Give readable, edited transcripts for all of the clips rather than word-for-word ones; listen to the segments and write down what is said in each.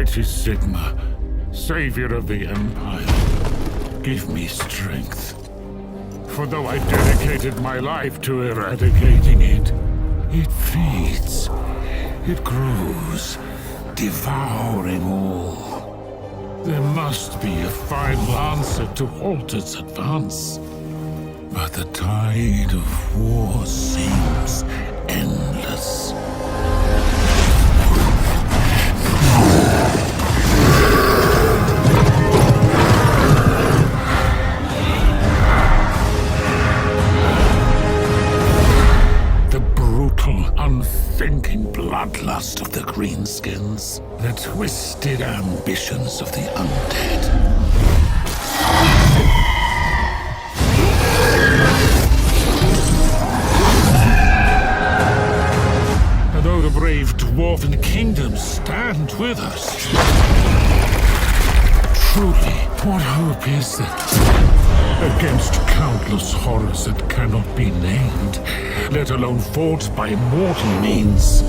Mighty Sigma, savior of the Empire, give me strength. For though I dedicated my life to eradicating it, it feeds, it grows, devouring all. There must be a final answer to halt its advance. But the tide of war seems endless. The brutal, unthinking bloodlust of the greenskins, the twisted ambitions of the undead. Though the brave dwarven kingdoms stand with us. Truly, what hope is there? Against countless horrors that cannot be named, let alone fought by mortal means.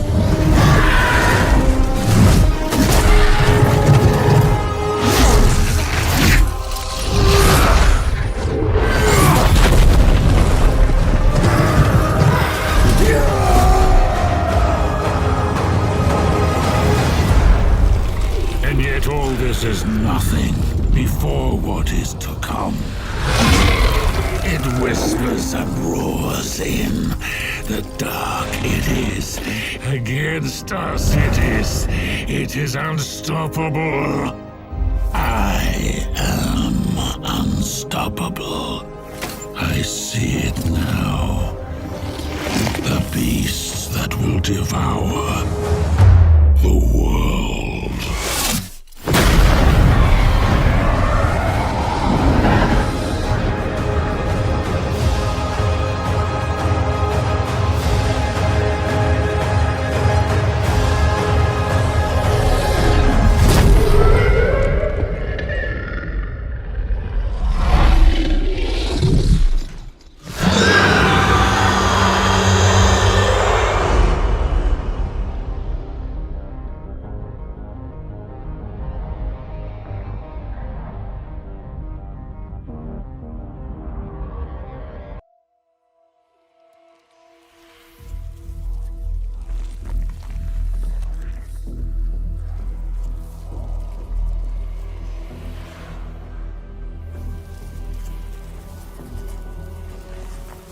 All this is nothing before what is to come. It whispers and roars in. The dark it is. Against us it is unstoppable. I am unstoppable. I see it now. The beasts that will devour the world.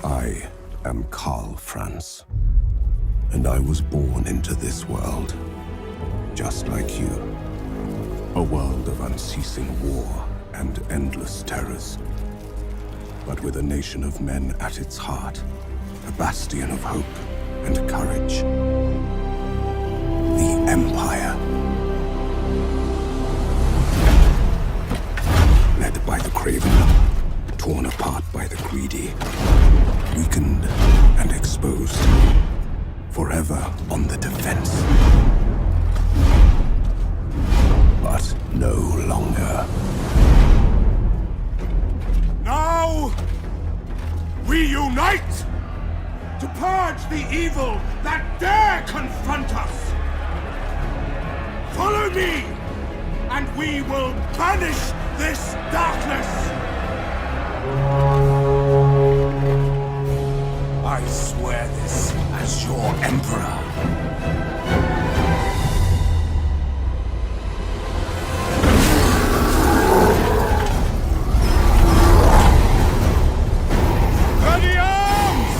I am Karl Franz, and I was born into this world, just like you. A world of unceasing war and endless terrors, but with a nation of men at its heart, a bastion of hope and courage. The Empire. Led by the craven, torn apart by the greedy, weakened and exposed, forever on the defense. But no longer. Now, we unite to purge the evil that dare confront us. Follow me, and we will banish this darkness. I swear this as your emperor. Ready arms!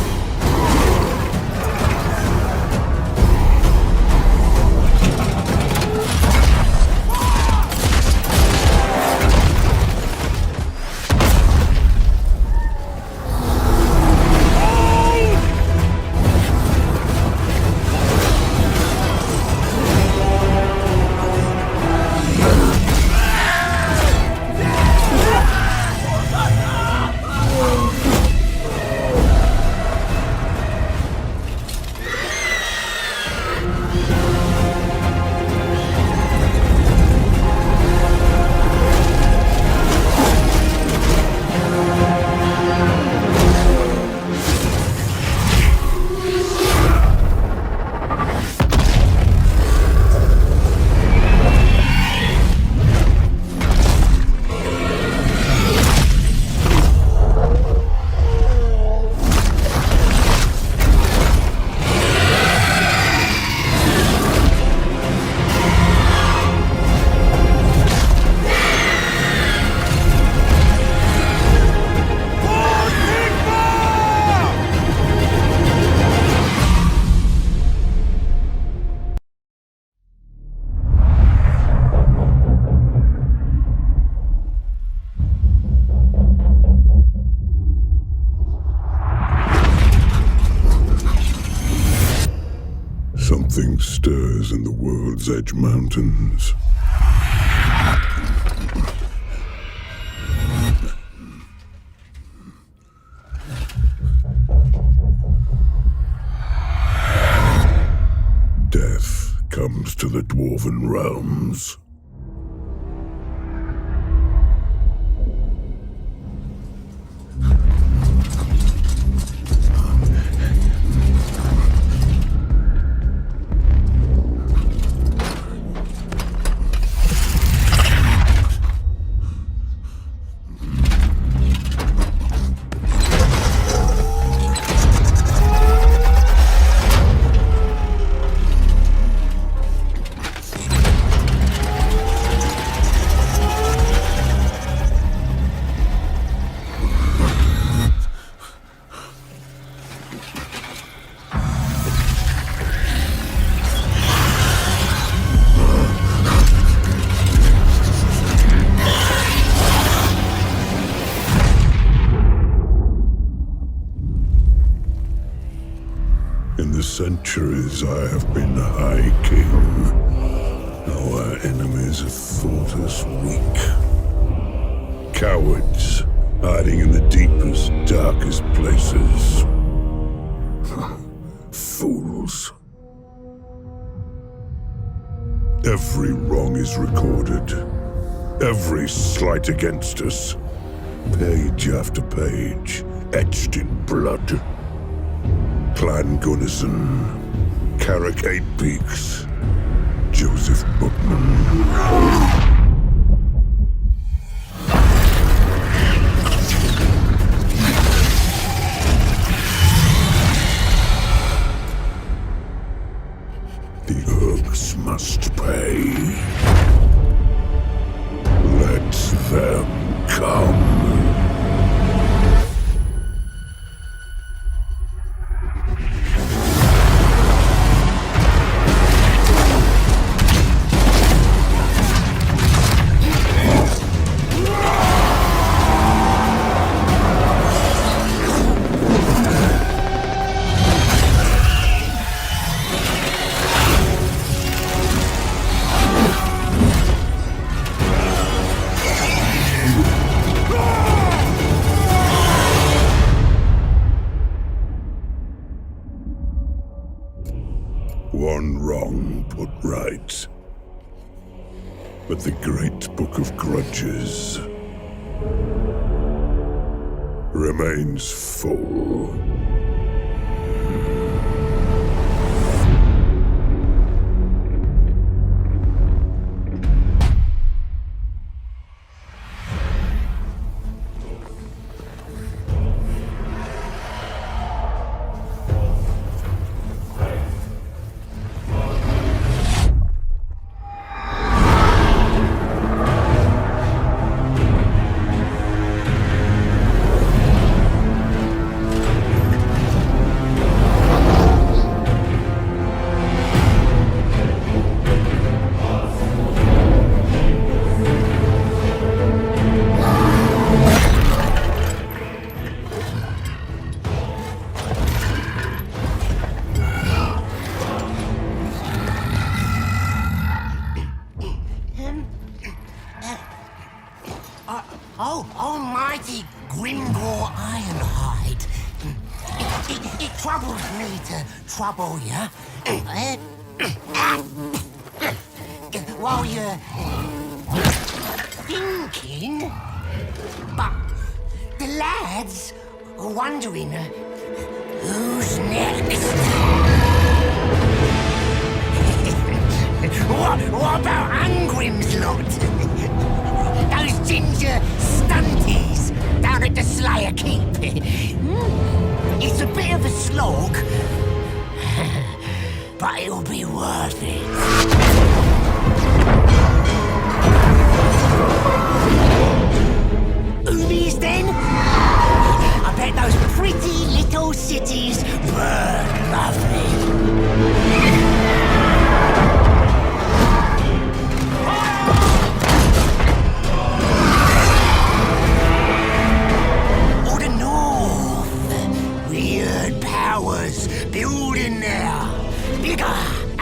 Something stirs in the World's Edge Mountains. Death comes to the Dwarven realms. Centuries I have been High King. Our enemies have thought us weak. Cowards, hiding in the deepest, darkest places. Fools. Every wrong is recorded. Every slight against us. Page after page, etched in blood. Clan Gunnison, Carrick Eight Peaks, Joseph Bookman. The Orcs must pay. Let them come. One wrong put right. But the great book of grudges remains full. Almighty Grimgor Ironhide. It troubles me to trouble you. While you're thinking. But the lads are wondering who's next. What about Angrim's lot? Those ginger stunties down at the Slayer Keep. It's a bit of a slog, but it'll be worth it. Umis then? I bet those pretty little cities burn lovely. Building there, bigger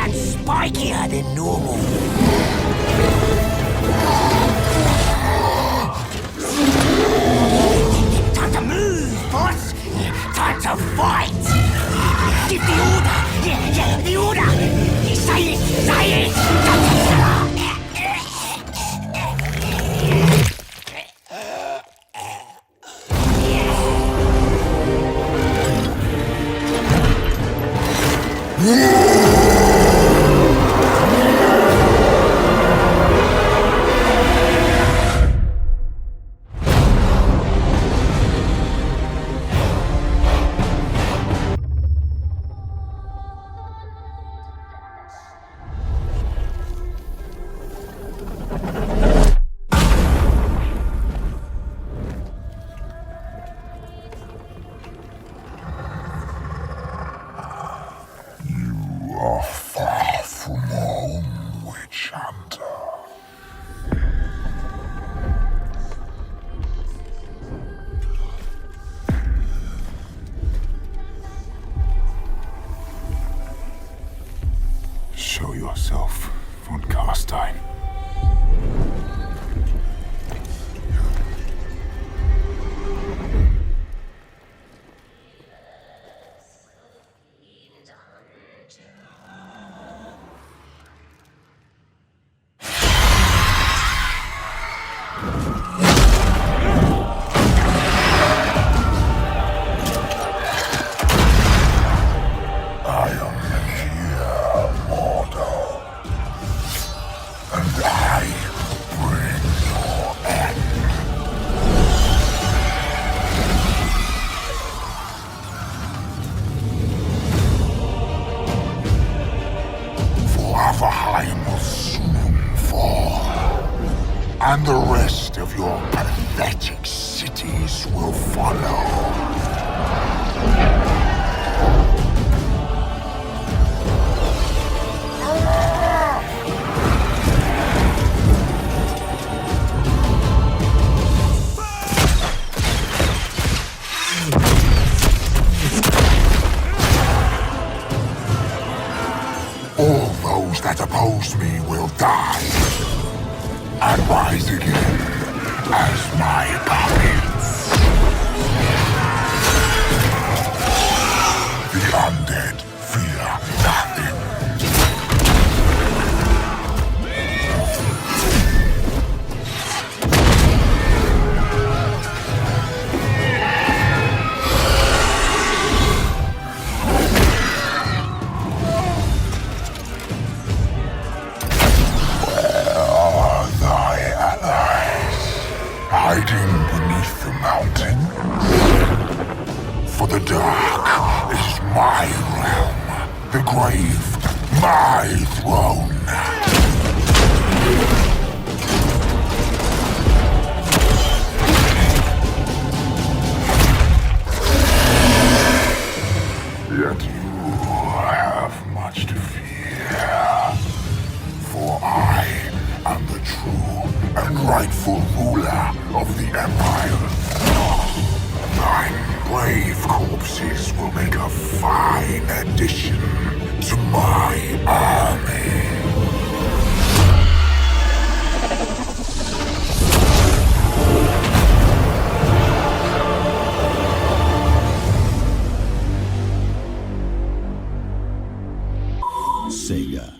and spikier than normal. Time to move, boss! Time to fight! Give the order! Yeah, the order! Say it! Say it! Show yourself, Von Carstein. And the rest of your pathetic cities will follow. All those that oppose me will die. And rise again as my puppets. The undead fear nothing. Hiding beneath the mountain? For the dark is my realm, the grave my throne. Yet you have much to fear, for I am the true and rightful ruler of the Empire. Thine brave corpses will make a fine addition to my army. Sega.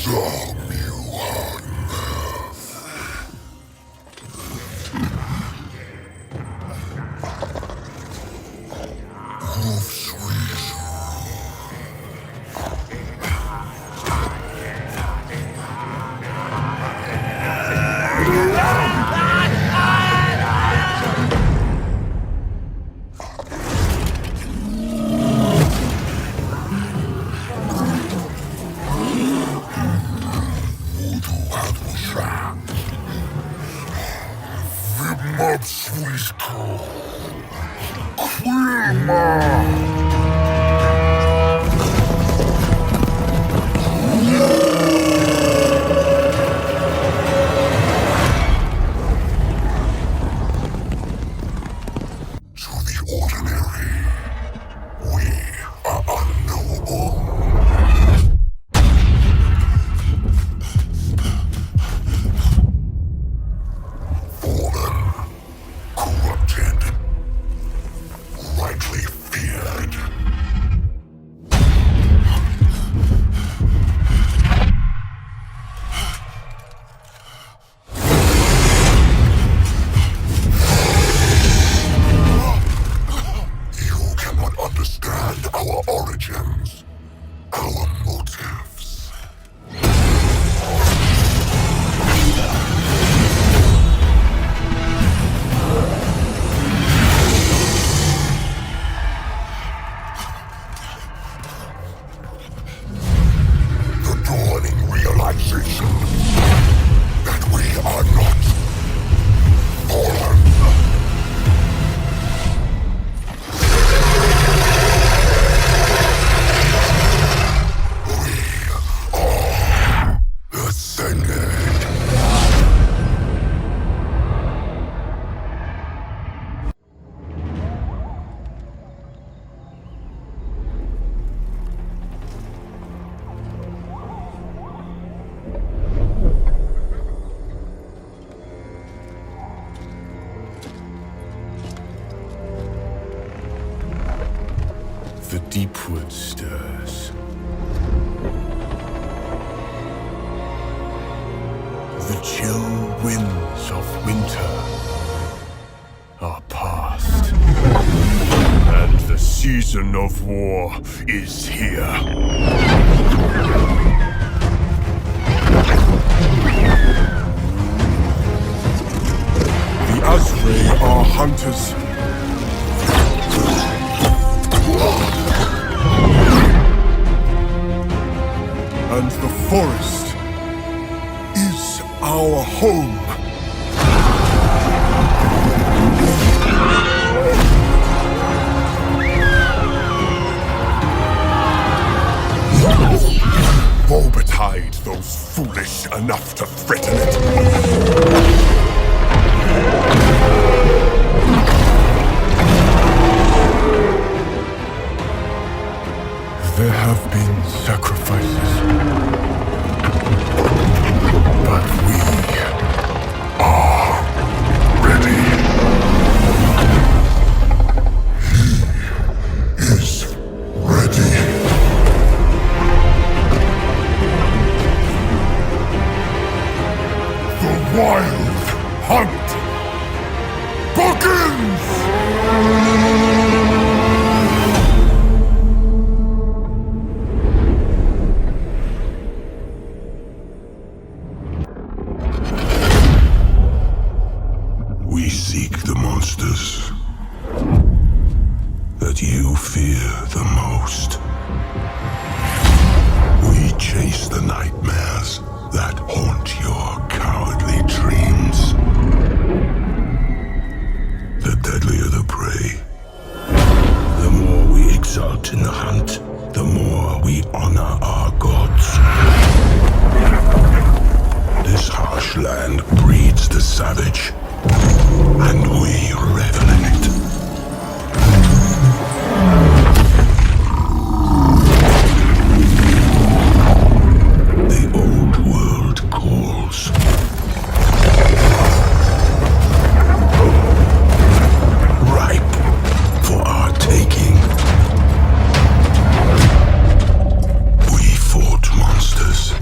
Some you The deepwood stirs. The chill winds of winter are past, and the season of war is here. The Asray are hunters. And the forest is our home. Woe betide those foolish enough to threaten it. There have been sacrifices, but we are ready. He is ready. The wild hunt begins! We seek the monsters that you fear the most. We chase the nightmares that haunt your cowardly dreams. The deadlier the prey, the more we exult in the hunt, the more we honor our gods. This harsh land breeds the savage, and we revel in it. The old world calls. Ripe for our taking. We fought monsters.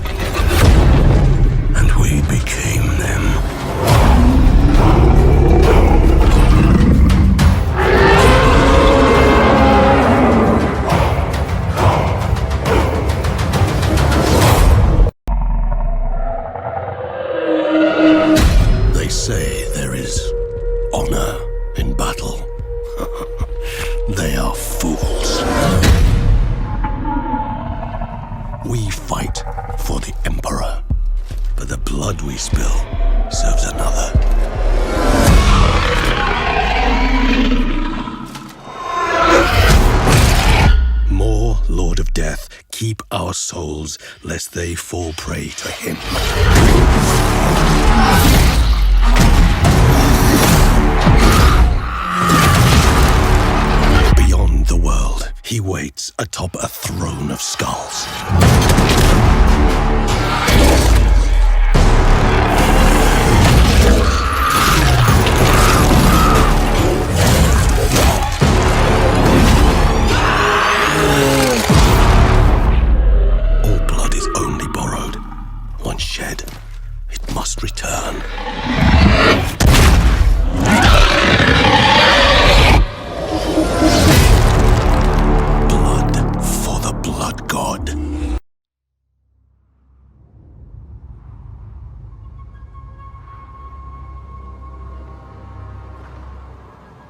Emperor, but the blood we spill serves another. More, Lord of Death, keep our souls, lest they fall prey to him. Beyond the world, he waits atop a throne of skulls. Shed. It must return. Blood for the Blood God.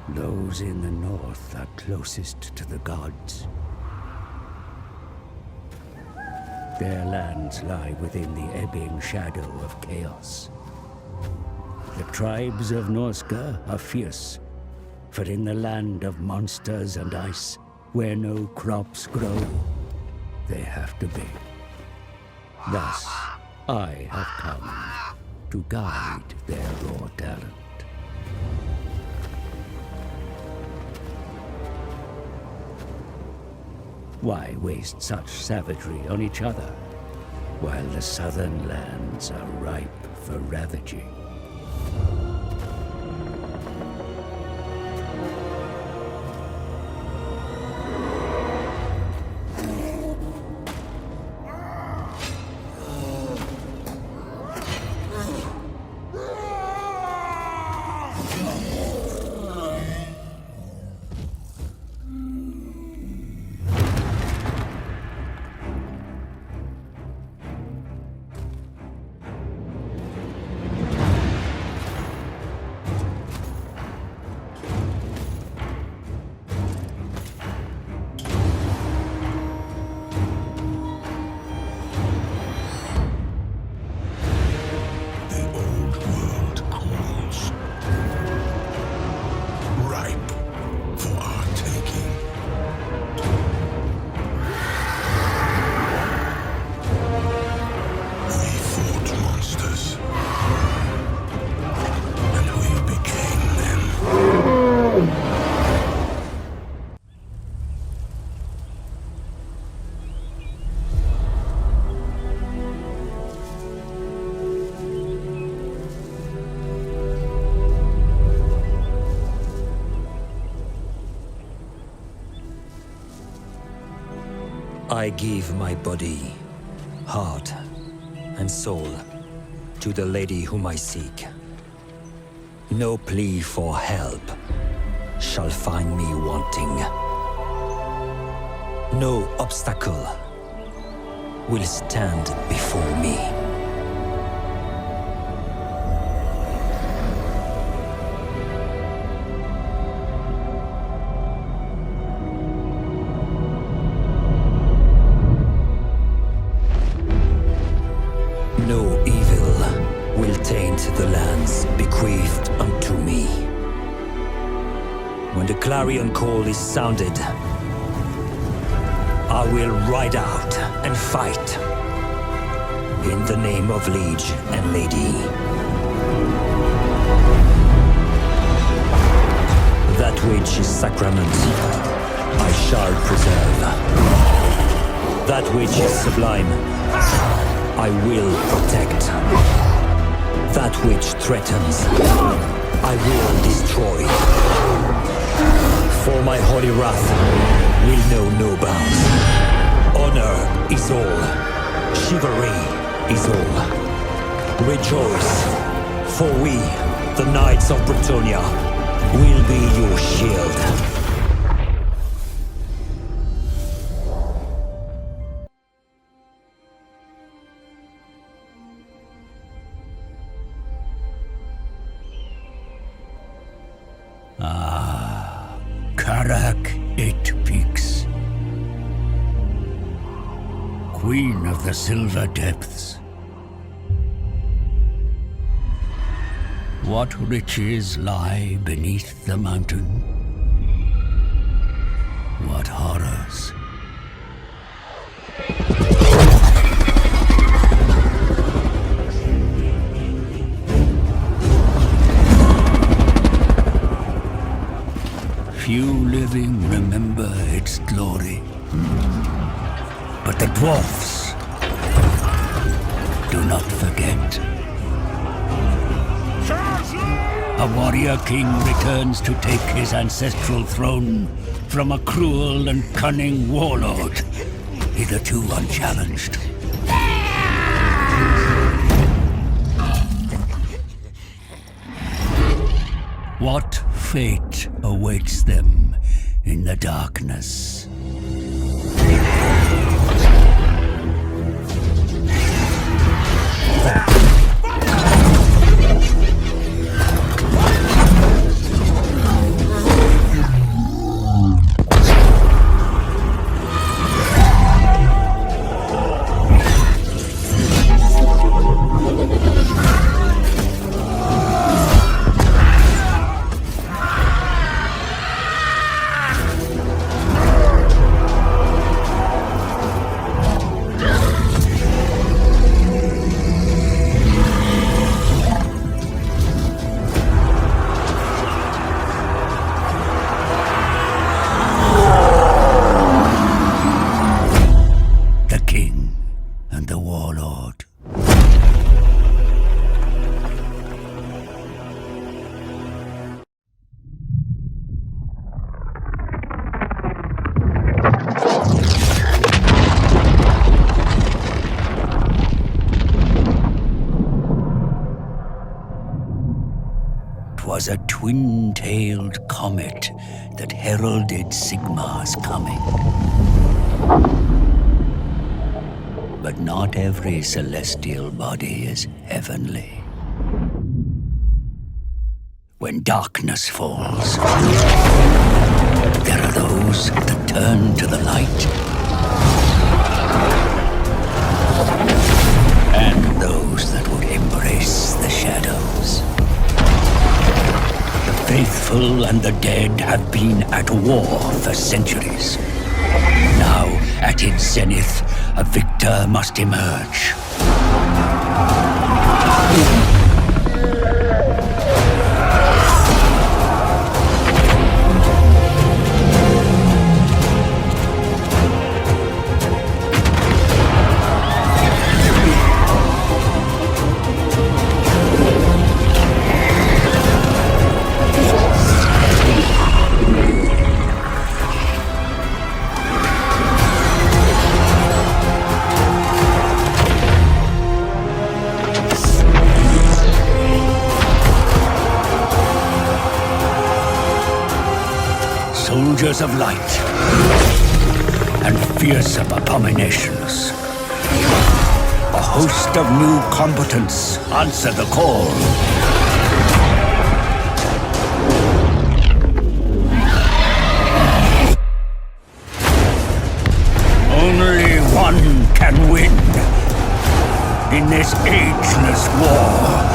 Those in the north are closest to the gods. Their lands lie within the ebbing shadow of chaos. The tribes of Norsca are fierce, for in the land of monsters and ice, where no crops grow, they have to be. Thus, I have come to guide their raw talent. Why waste such savagery on each other, while the southern lands are ripe for ravaging? I give my body, heart, and soul to the lady whom I seek. No plea for help shall find me wanting. No obstacle will stand before me. No evil will taint the lands bequeathed unto me. When the clarion call is sounded, I will ride out and fight in the name of liege and lady. That which is sacrament, I shall preserve. That which is sublime, I will protect. That which threatens, I will destroy. For my holy wrath will know no bounds. Honor is all. Chivalry is all. Rejoice, for we, the Knights of Brettonia, will be your shield. Karak it peaks. Queen of the Silver Depths, What riches lie beneath the mountain? What horrors? Few living remember its glory. But the Dwarfs do not forget. A warrior king returns to take his ancestral throne from a cruel and cunning warlord, hitherto unchallenged. What fate awaits them in the darkness? Was a twin-tailed comet that heralded Sigmar's coming. But not every celestial body is heavenly. When darkness falls, there are those that turn to the light, and those that would embrace the shadows. The faithful and the dead have been at war for centuries. Now, at its zenith, a victor must emerge. Soldiers of light and fearsome abominations. A host of new combatants answer the call. Only one can win in this ageless war.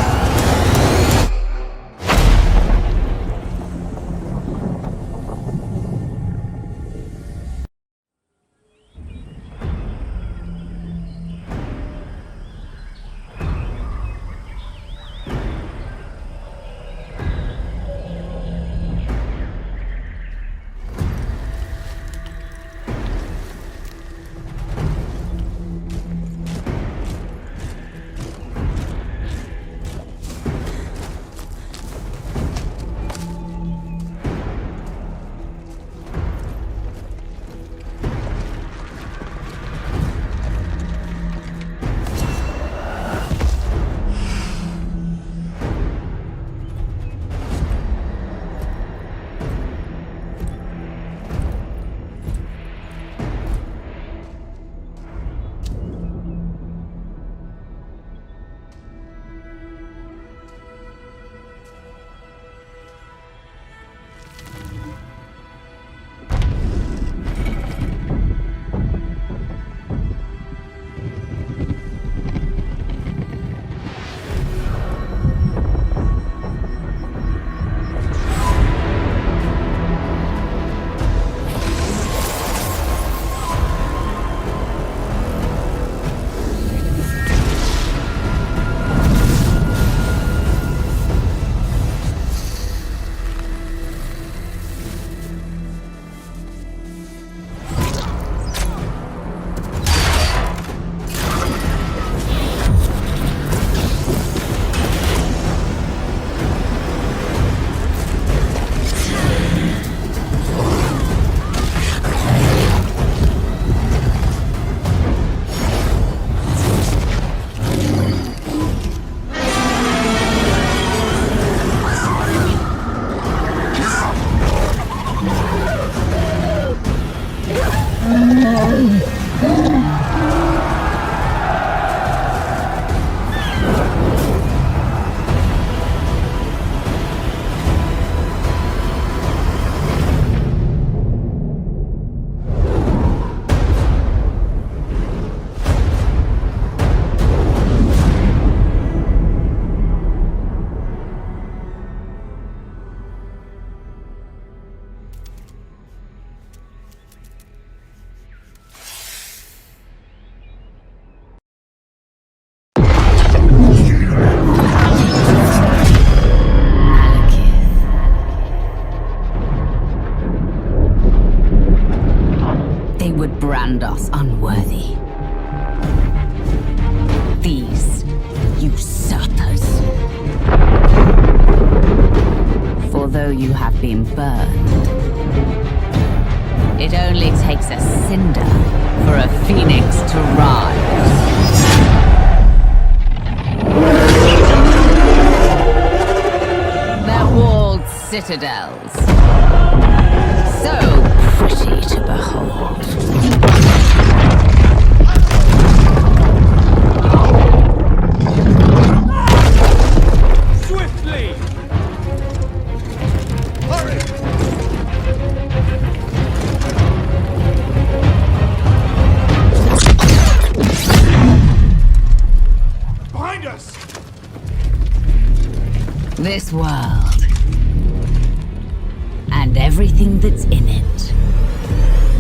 brand us unworthy. These usurpers. For though you have been burned, it only takes a cinder for a phoenix to rise. Their walled citadels, so pretty to behold. Swiftly! Hurry! Behind us! This world, and everything that's in it,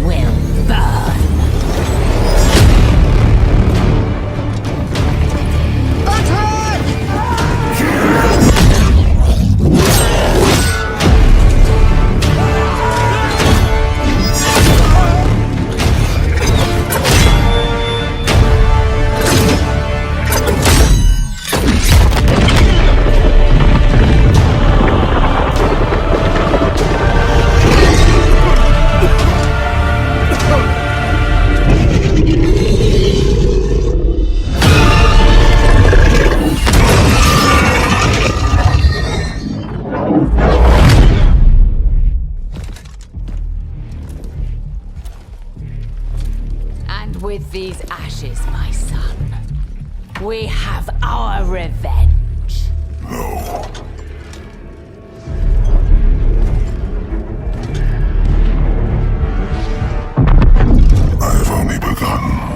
will burn. With these ashes, my son, we have our revenge. No. I've only begun.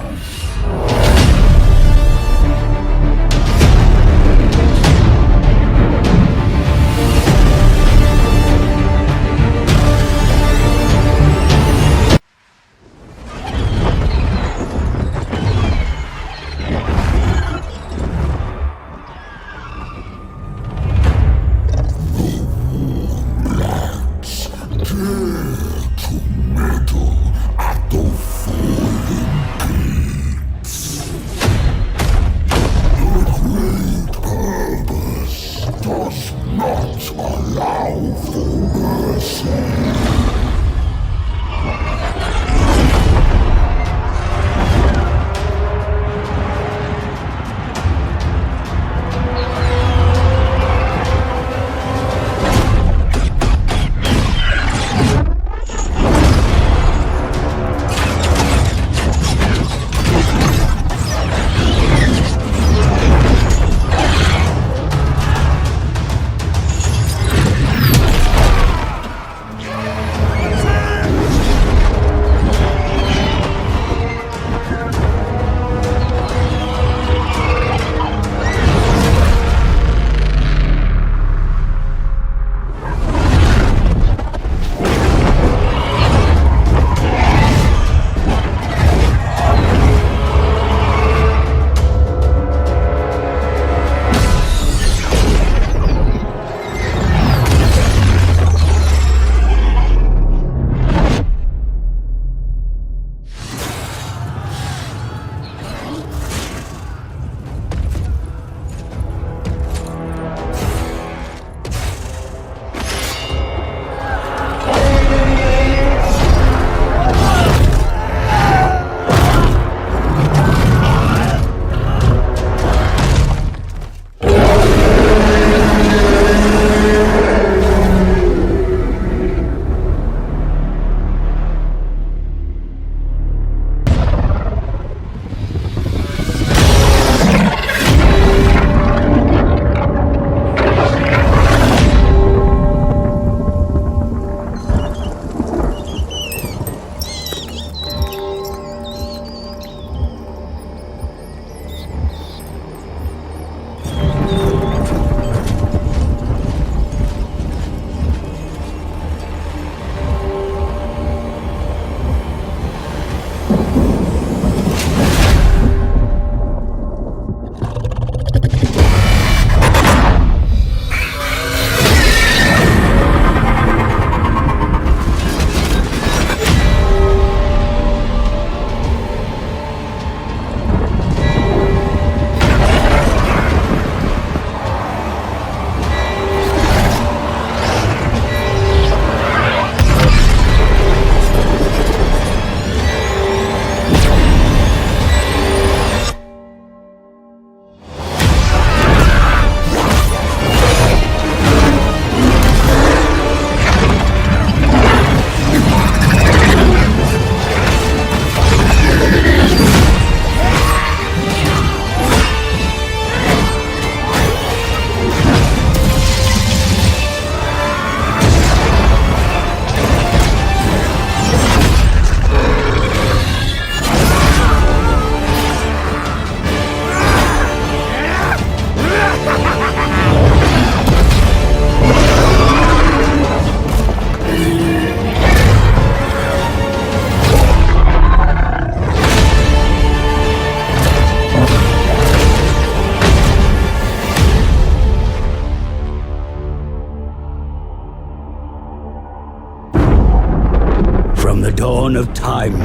the dawn of time,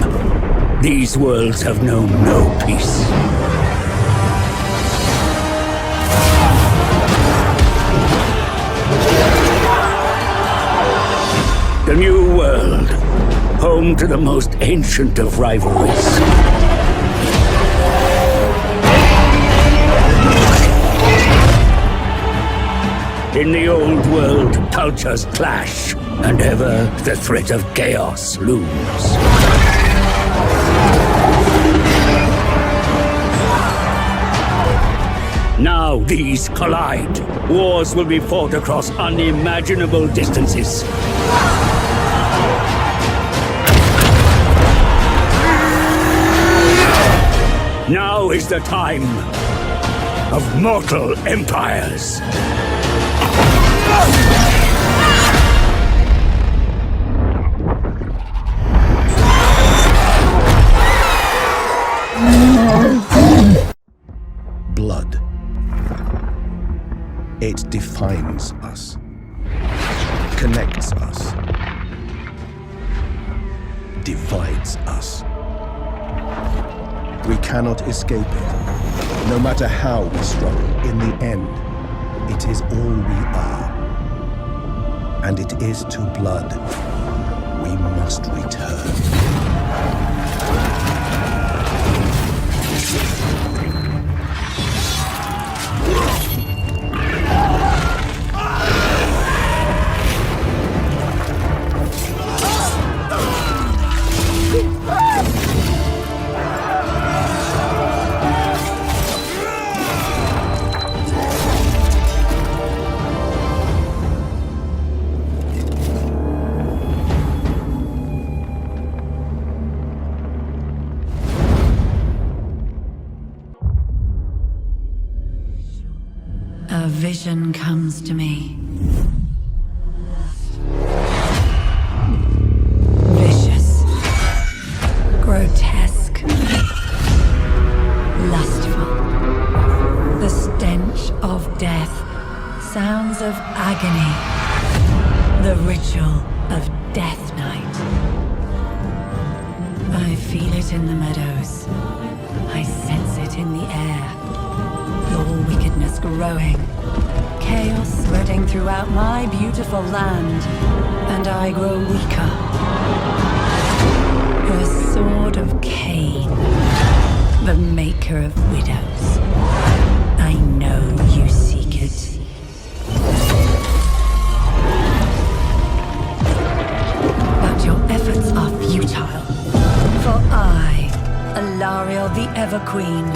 these worlds have known no peace. The New World, home to the most ancient of rivalries. In the old world, cultures clash, and ever the threat of chaos looms. Now these collide. Wars will be fought across unimaginable distances. Now is the time of mortal empires. Blood. It defines us, connects us, divides us. We cannot escape it. No matter how we struggle, in the end, it is all we are. And it is to blood we must return. A vision comes to me. Vicious. Grotesque. Lustful. The stench of death. Sounds of agony. The ritual of Death Night. I feel it in the meadows. I sense it in the air. Your wickedness growing. Chaos spreading throughout my beautiful land. And I grow weaker. The sword of Cain. The maker of widows. I know you seek it. But your efforts are futile. For I, Alariel the Ever-Queen,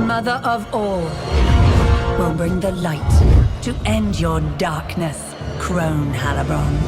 Mother of all, will bring the light to end your darkness, Crone Halabron.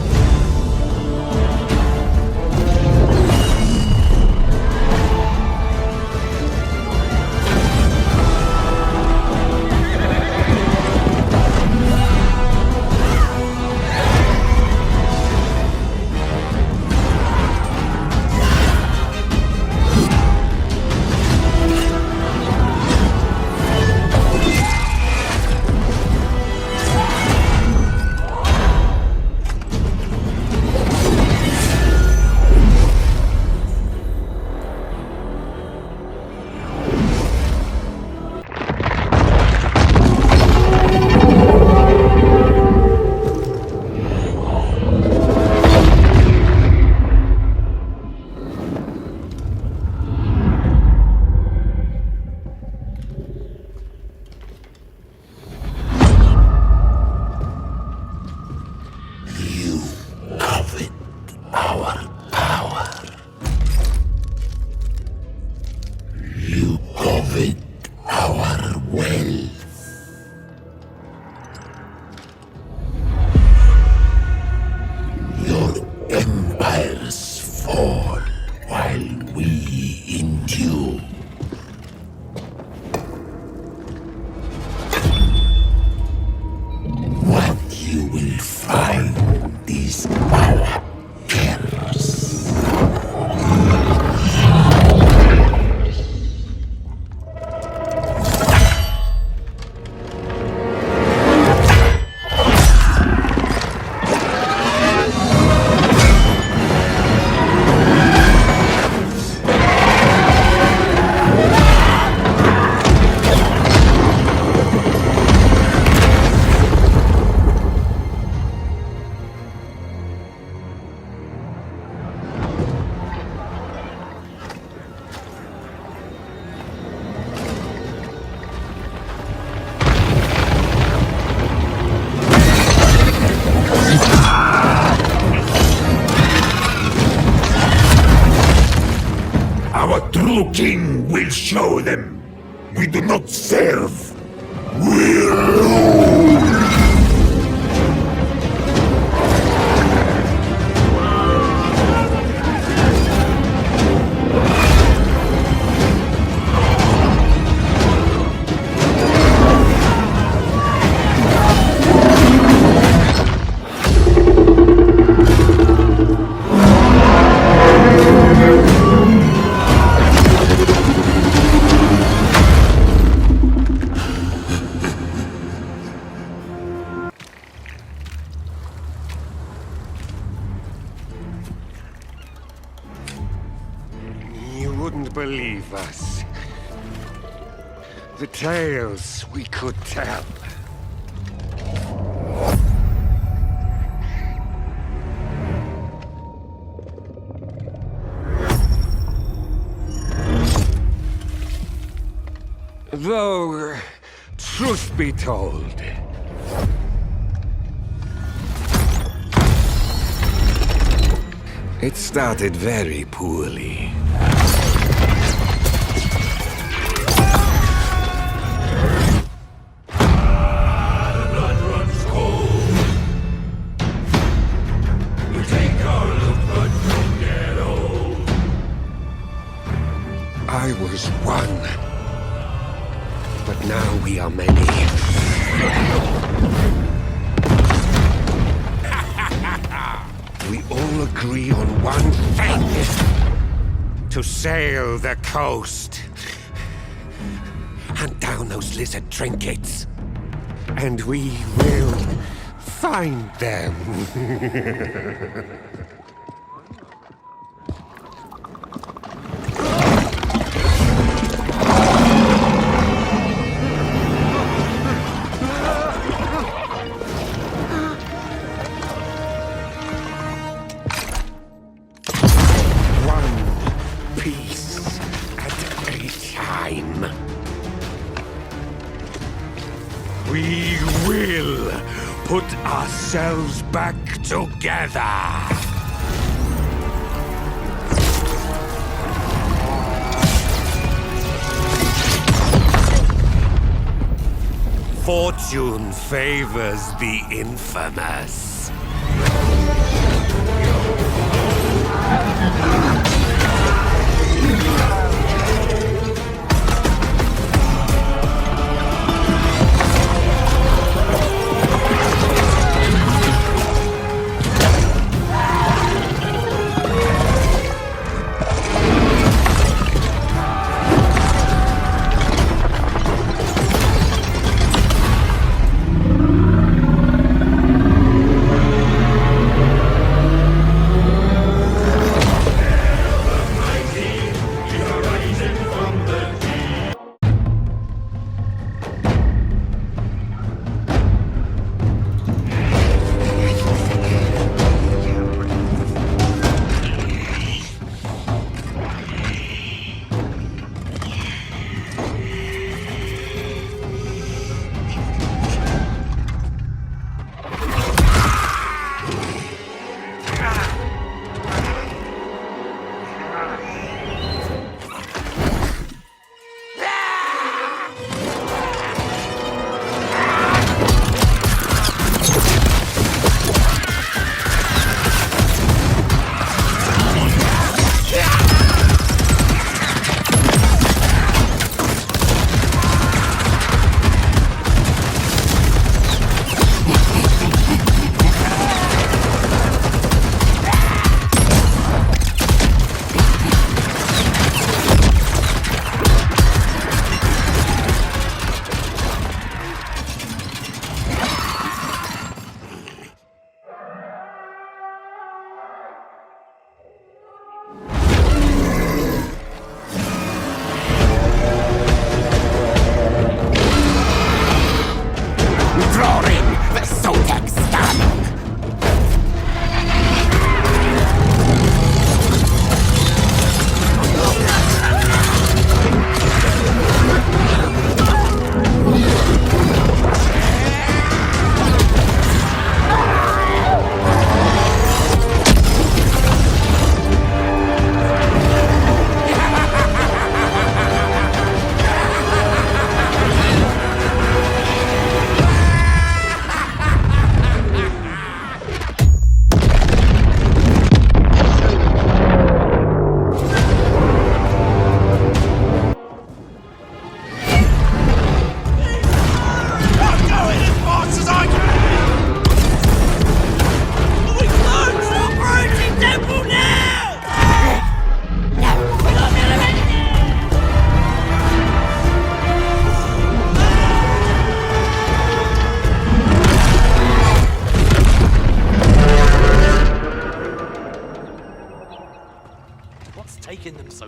new king will show them. We do not serve. We rule. Believe us. The tales we could tell. Though, truth be told, it started very poorly. I was one, but now we are many. We all agree on one thing: to sail the coast, hunt down those lizard trinkets, and we will find them. We will put ourselves back together. Fortune favors the infamous.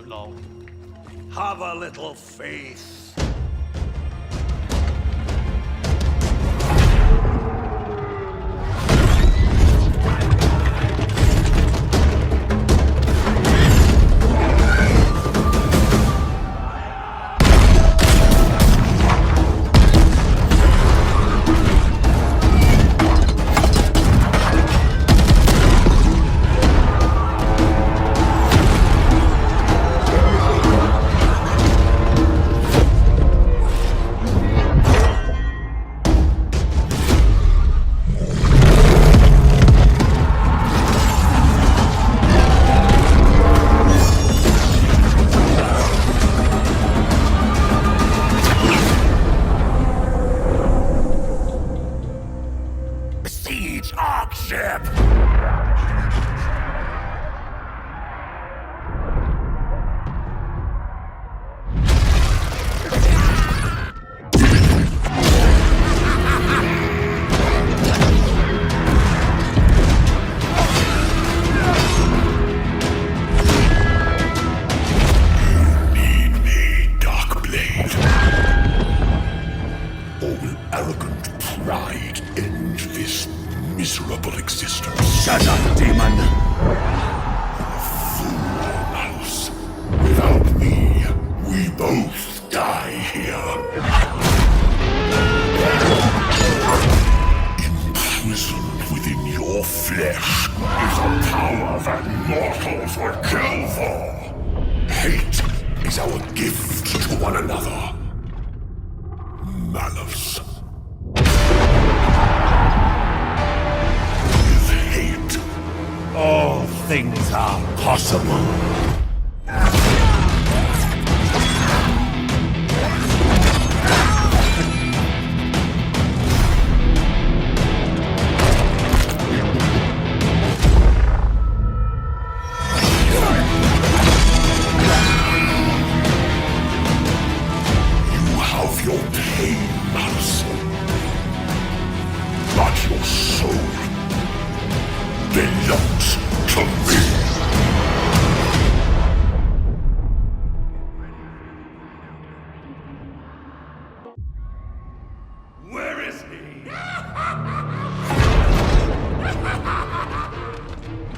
long. Have a little faith.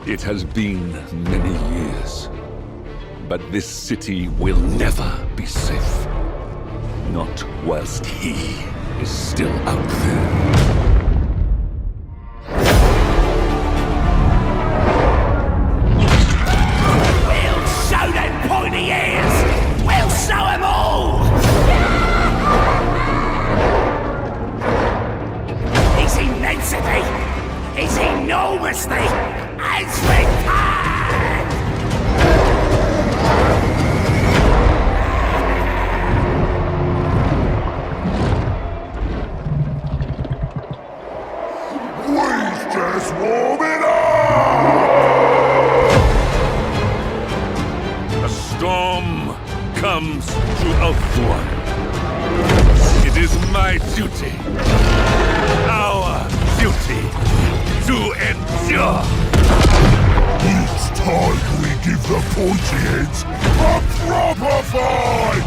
It has been many years, but this city will never be safe. Not whilst he is still out there. We'll show them pointy ears! We'll show them all! He's immensity! He's enormously! As we can! We're just warming up! A storm comes to Ulthuan. It is my duty, our duty, to endure. It's time we give the pointy heads a proper fight!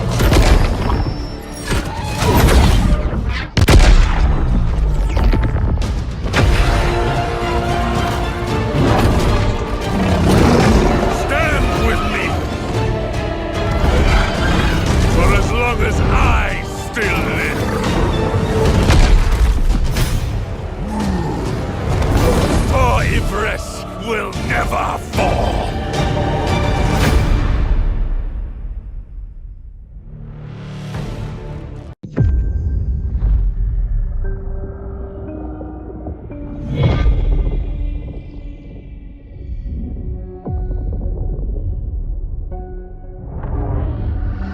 Stand with me! For as long as I still live. For Ivres will never fall!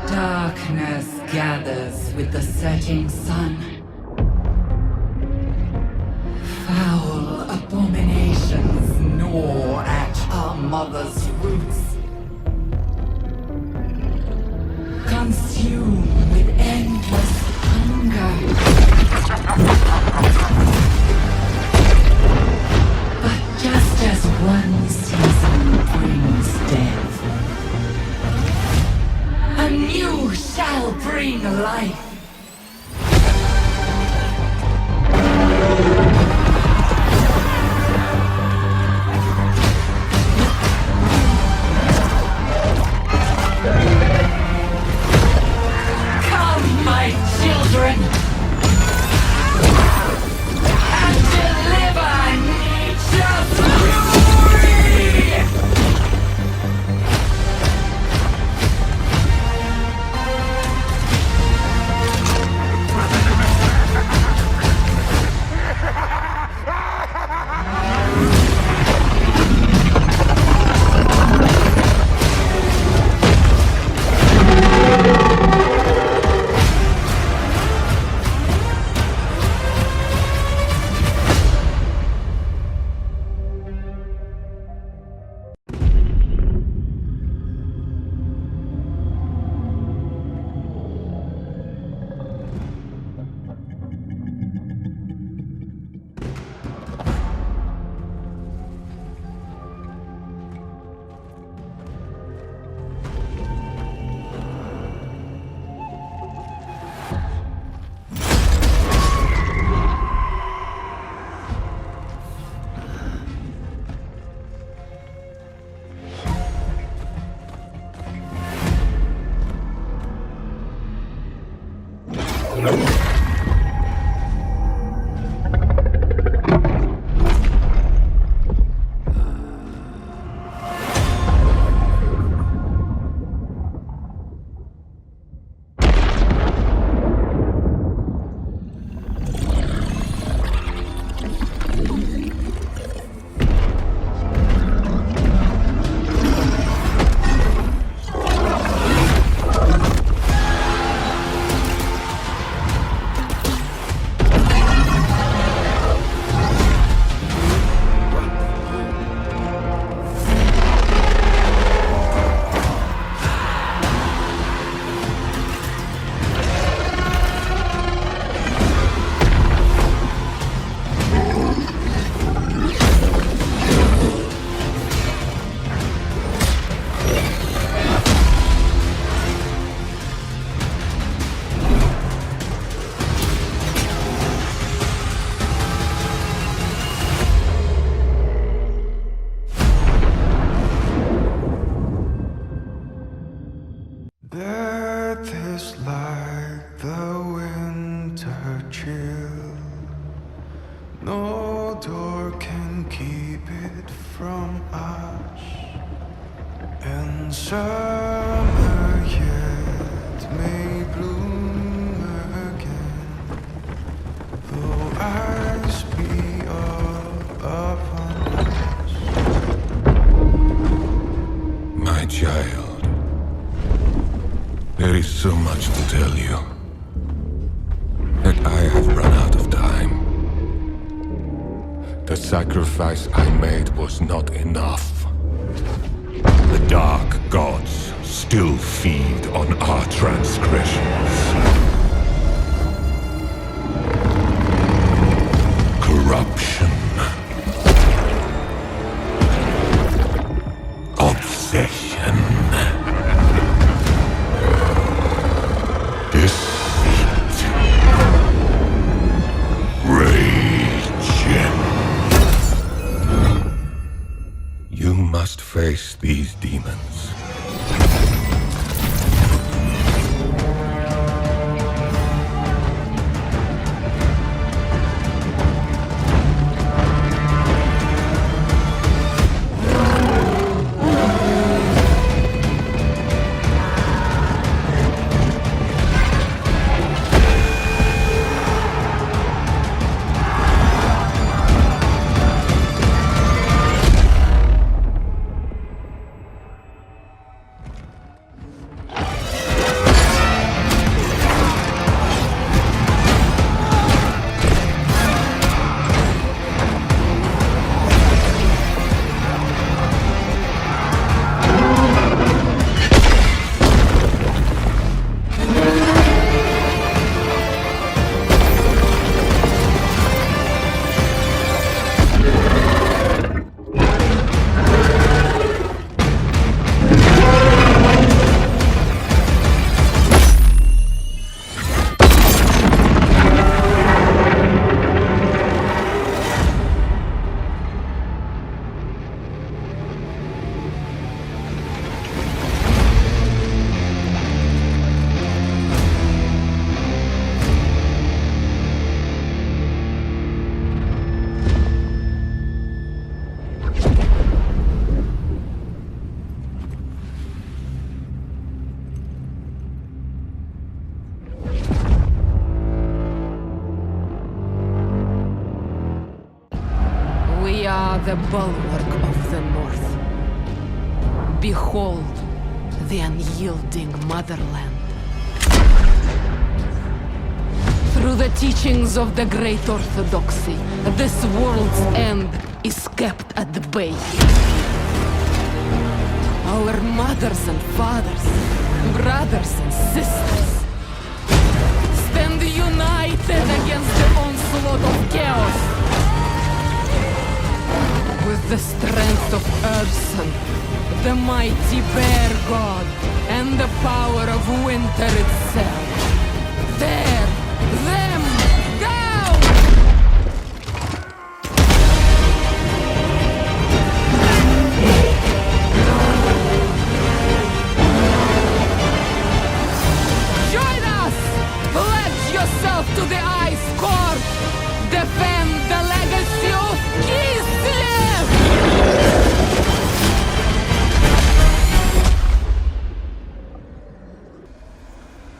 Darkness gathers with the setting sun. Foul abominations gnaw at our mother's roots. Consume with endless hunger. But just as one season brings death, No door can keep it from us. And summer yet may bloom again, though eyes be all upon us. My child, there is so much to tell you that I have run out of time. The sacrifice I made was not enough. The dark gods still feed on our transgressions. Corruption. Obsession. Deceit. Rage. You must face these demons. The bulwark of the North. Behold the unyielding motherland. Through the teachings of the Great Orthodoxy, this world's end is kept at the bay. Our mothers and fathers, brothers and sisters, stand united against the onslaught of chaos. With the strength of Urson, the mighty bear god, and the power of winter itself. Tear them down! Join us! Pledge yourself to the Ice Court! Defend the legacy of Kislev!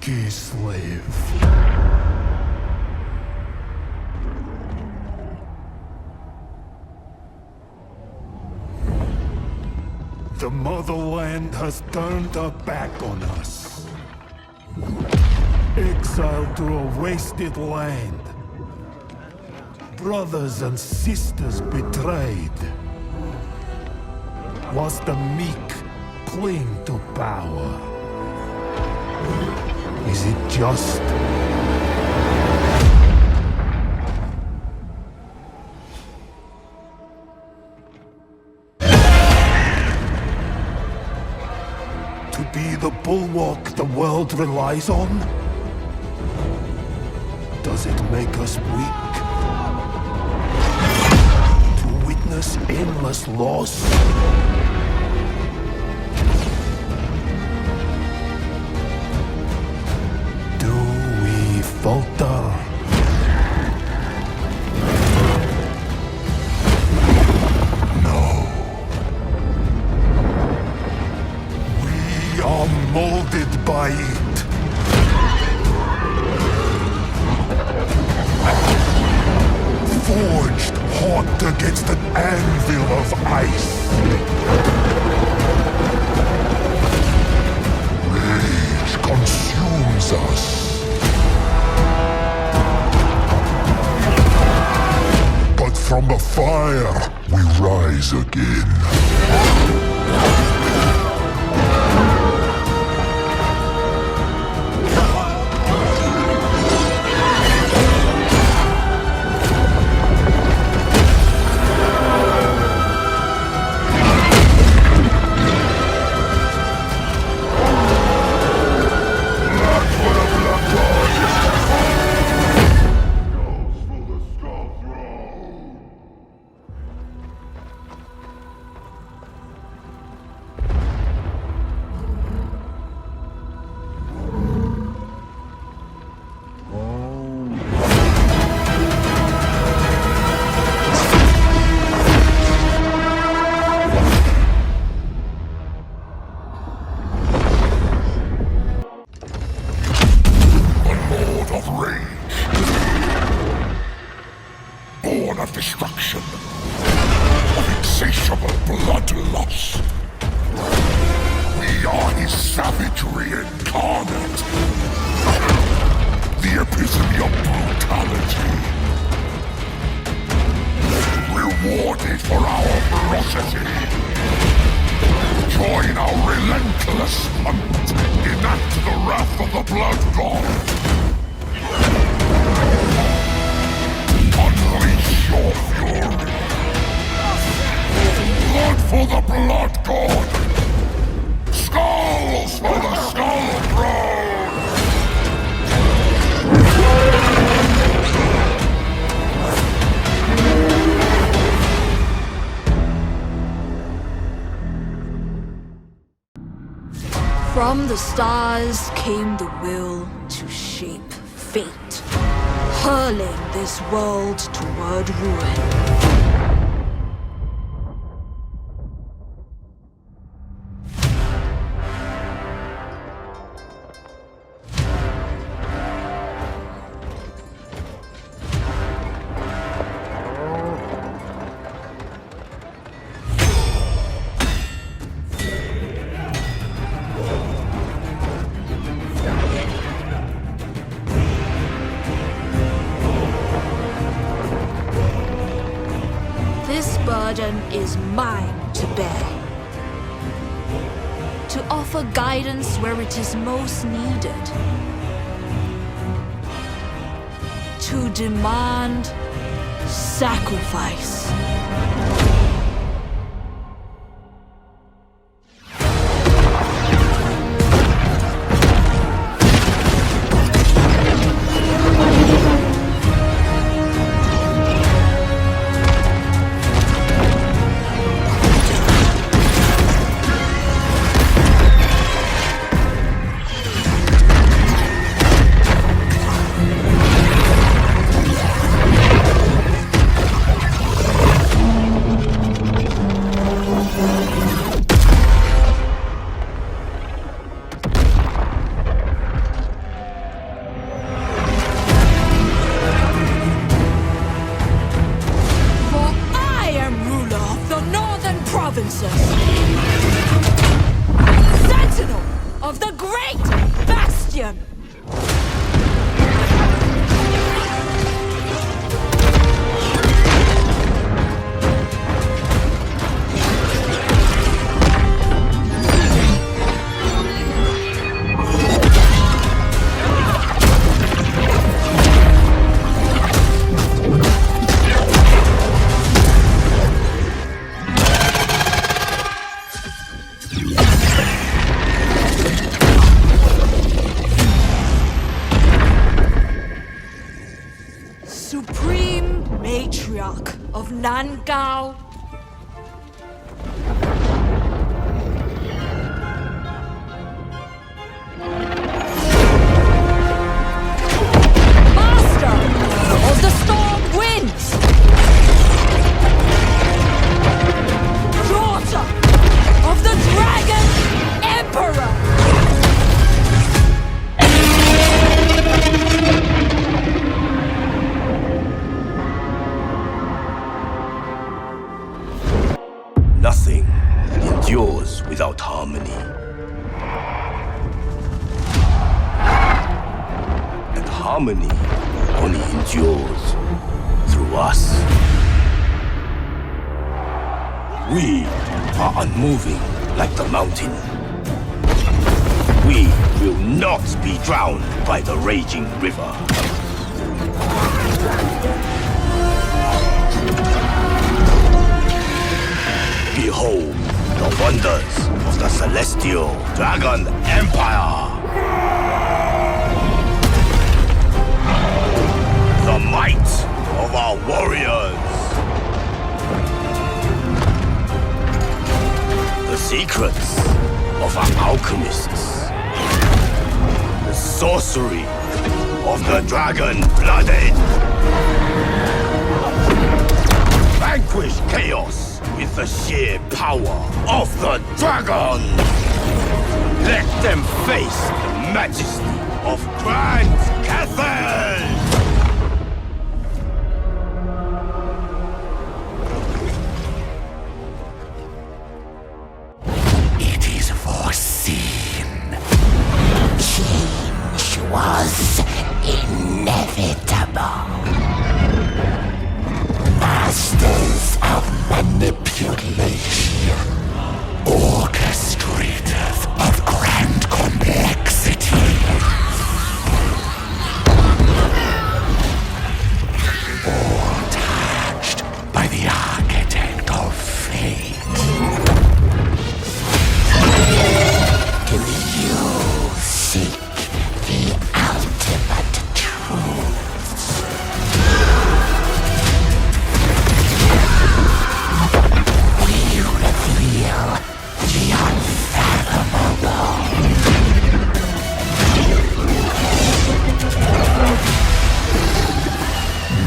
Kislev. The motherland has turned her back on us. Exiled to a wasted land. Brothers and sisters betrayed. Whilst the meek cling to power. Is it just? To be the bulwark the world relies on? Does it make us weak? To witness endless loss? Do we falter? fought against an anvil of ice. Rage consumes us. But from the fire, we rise again. Of destruction, of insatiable bloodlust. We are his savagery incarnate, the epitome of brutality. Rewarded for our ferocity. Join our relentless hunt, enact the wrath of the Blood God. Unleash your fury! Blood for the Blood God! Skulls for the Skull Throne! From the stars came the will to shape fate, hurling this world toward ruin. Is mine to bear. To offer guidance where it is most needed. To demand sacrifice. Nangao. Master of the storm winds. Daughter of the dragon emperor. harmony only endures through us. We are unmoving like the mountain. We will not be drowned by the raging river. Behold the wonders of the Celestial Dragon Empire! The might of our warriors! The secrets of our alchemists! The sorcery of the dragon-blooded! Vanquish chaos with the sheer power of the dragon! Let them face the majesty of Grand Cathay! It is foreseen. Change was inevitable. Masters of manipulation, orchestrators of grand complexity. All touched by the architect of fate. Do you seek the ultimate truth? We reveal the unfathomable.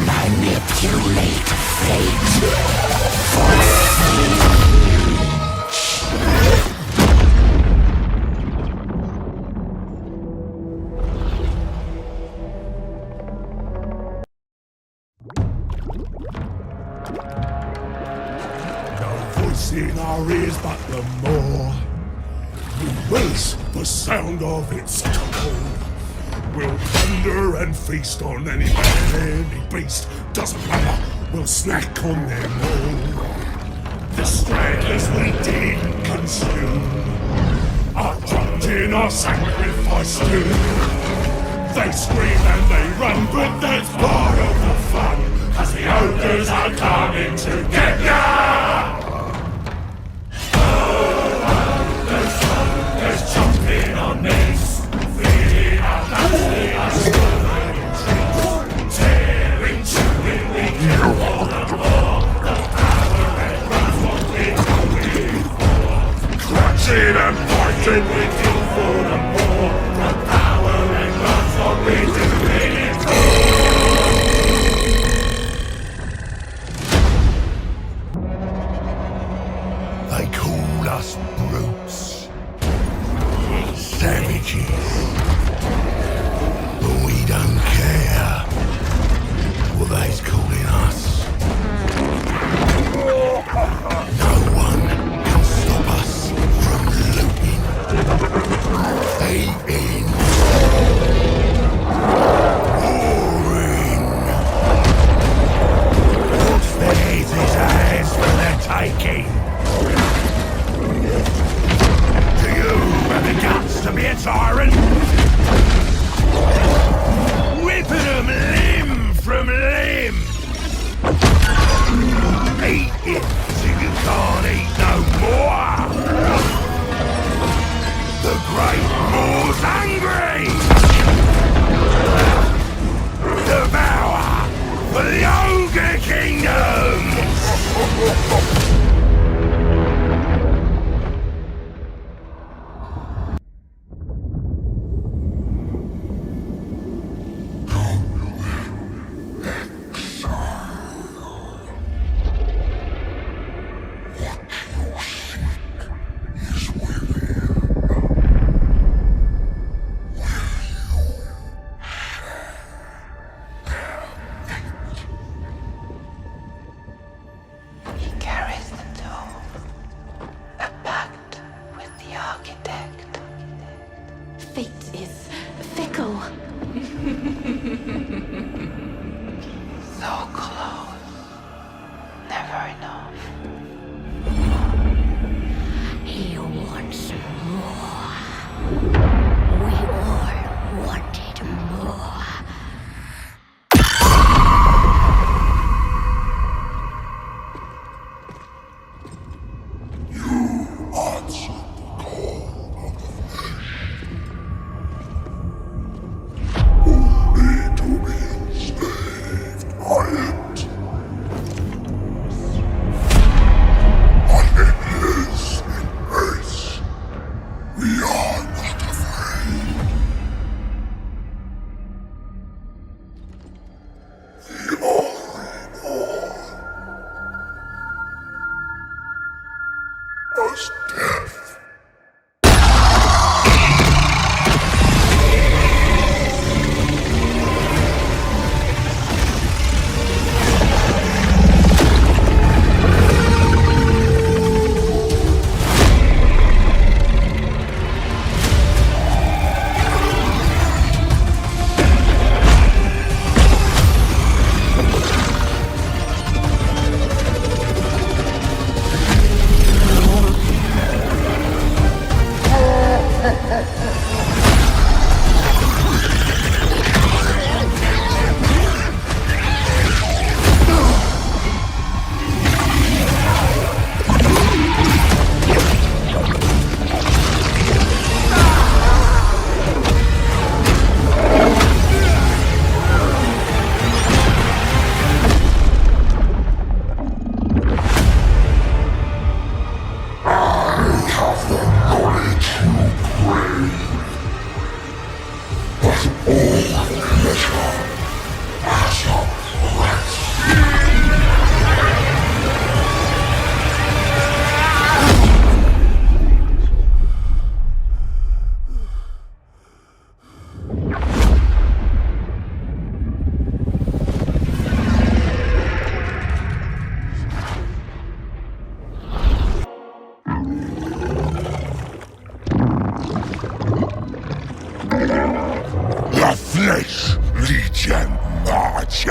Manipulate fate for in our ears, but the more we raise the sound of its tone. We'll thunder and feast on any man, any beast, doesn't matter, we'll snack on them all. The stragglers we didn't consume are dropped in our sacrifice too. They scream and they run, but that's part of the fun, as the ogres are coming to get ya! There's jumping on knees, feeding our guts, they are swirling trees, tearing, chewing, we kill all the more. The power that runs what we do for. Clutching and fighting, we kill for the more. The power that runs what we do it for. They call us brutes. Savages. But we don't care what they's calling us. No one can stop us from looting, eating, warring. What's theirs is ours for the taking.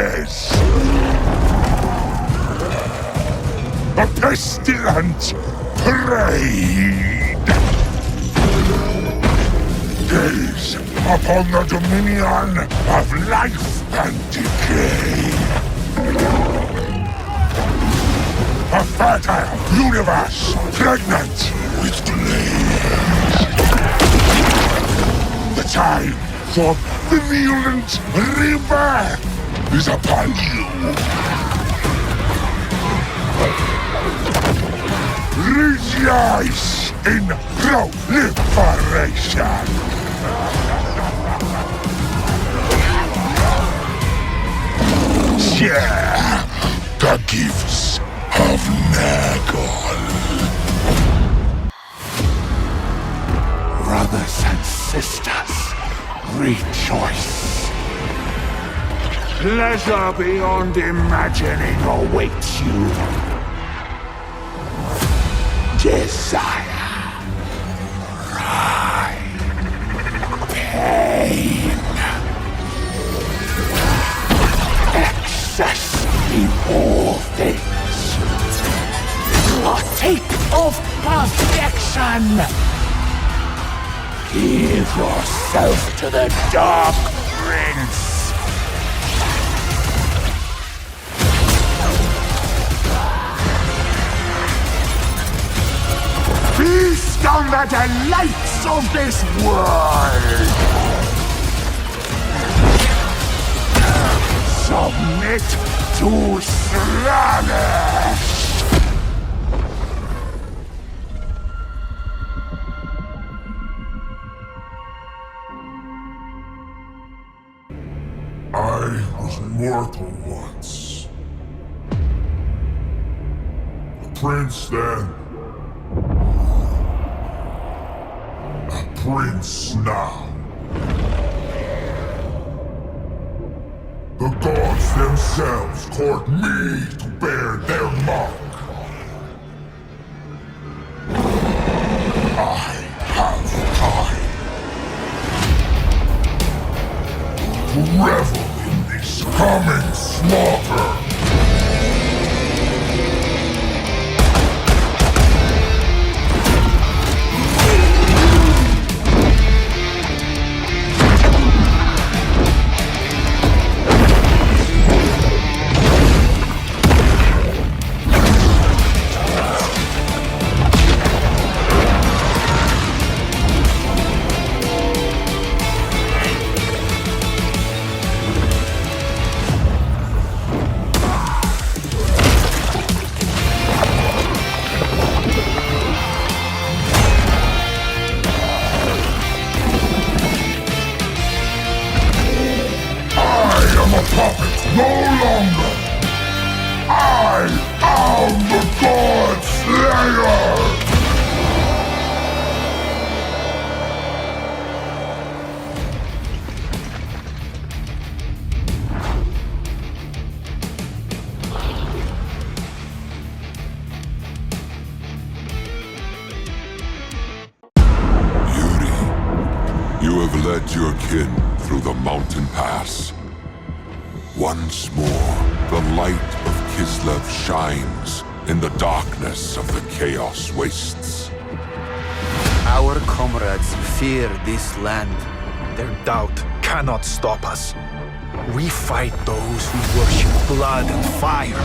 corpses! A pestilent parade! Gaze upon the dominion of life and decay! A fertile universe pregnant with delays! The time for virulent rebirth is upon you! Rejoice in proliferation! Share the gifts of Nurgle. Brothers and sisters, rejoice. Pleasure beyond imagining awaits you. Desire, pride, pain, excess in all things. Partake of perfection. Give yourself to the Dark Prince. Feast on the delights of this world! Submit to Slaanesh! I was mortal once. A prince then. Prince now. The gods themselves court me to bear their mark. I have time to revel in this coming slaughter. Once more, the light of Kislev shines in the darkness of the Chaos Wastes. Our comrades fear this land. Their doubt cannot stop us. We fight those who worship blood and fire.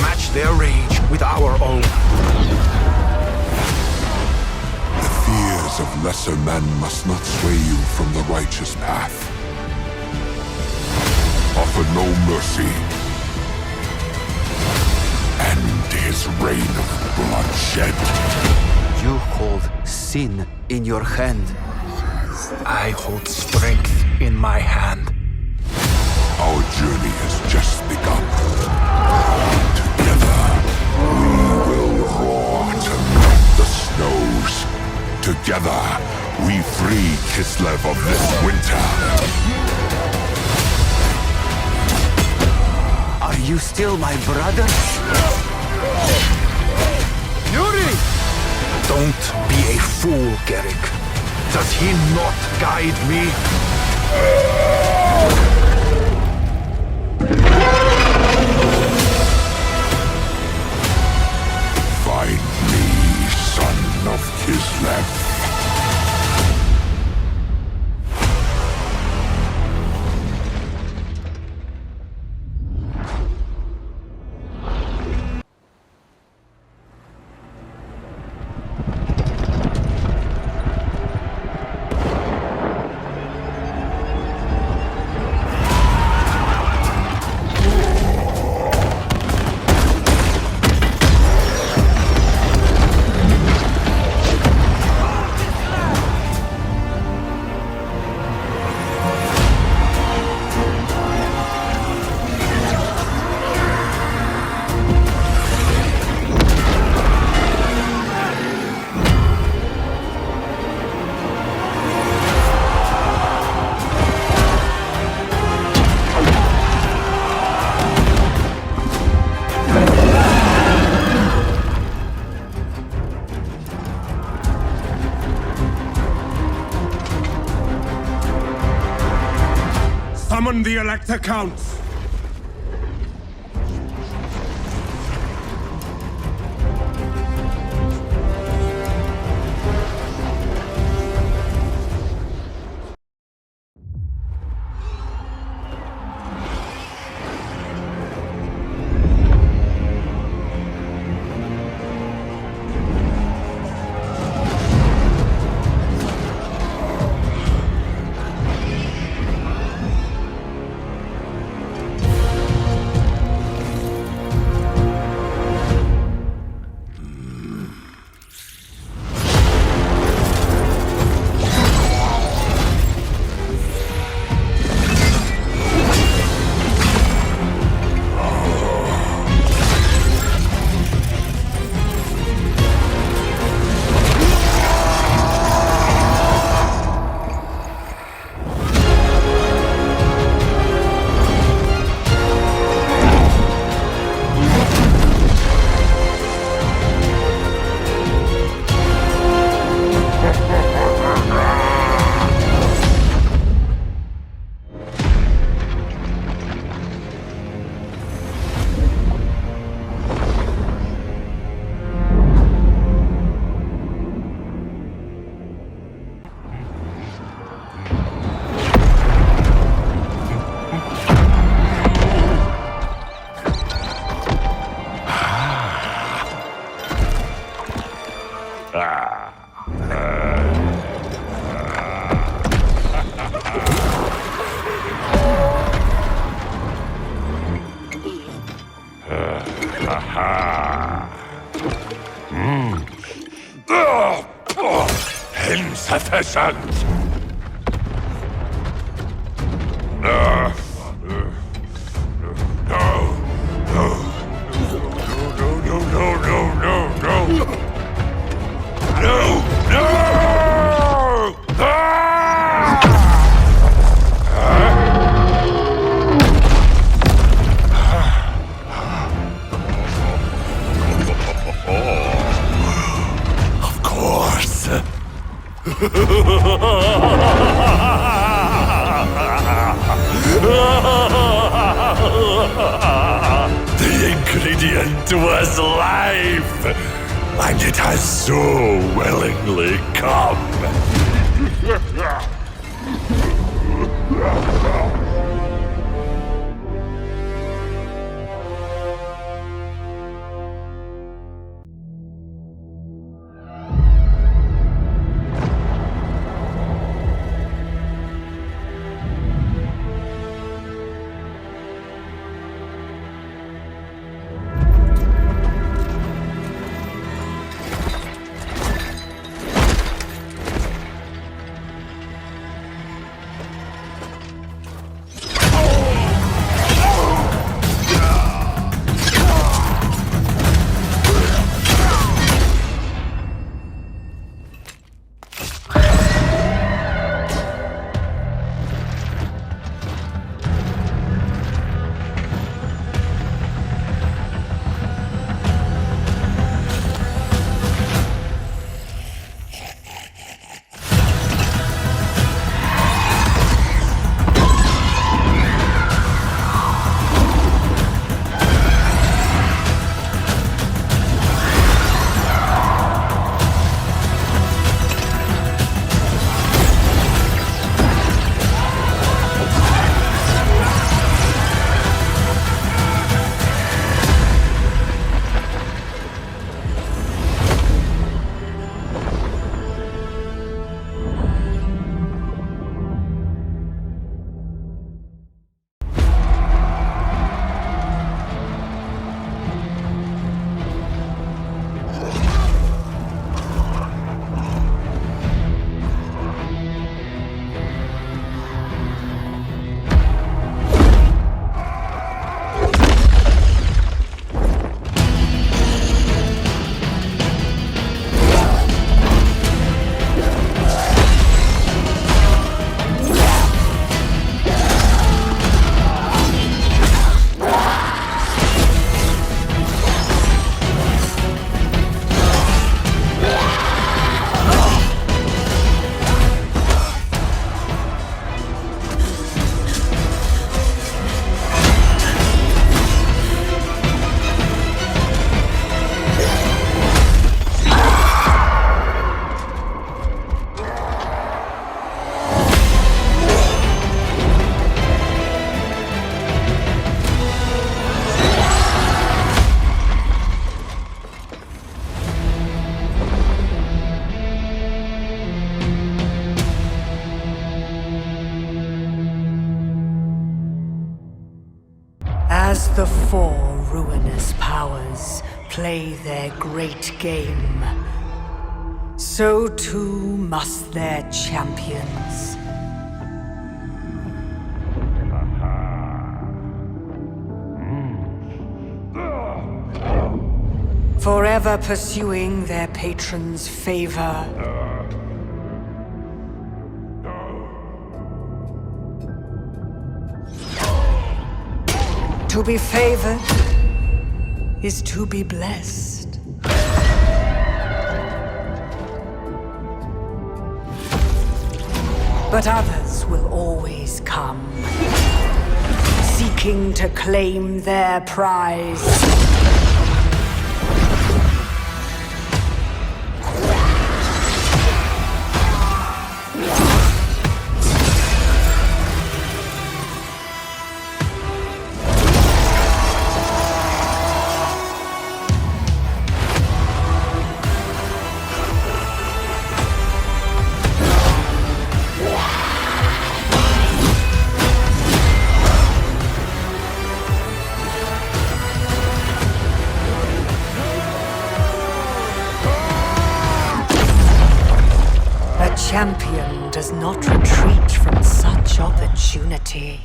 Match their rage with our own. The fears of lesser men must not sway you from the righteous path. Offer no mercy. End his reign of bloodshed. You hold sin in your hand. I hold strength in my hand. Our journey has just begun. Together, we will roar to melt the snows. Together, we free Kislev of this winter. Are you still my brother? Yuri! Don't be a fool, Garrick. Does he not guide me? accounts! Insufficient! The ingredient was life, and it has so willingly come. before ruinous powers play their great game, so too must their champions. Forever pursuing their patron's favor. To be favored is to be blessed. But others will always come, seeking to claim their prize. Champion does not retreat from such opportunity.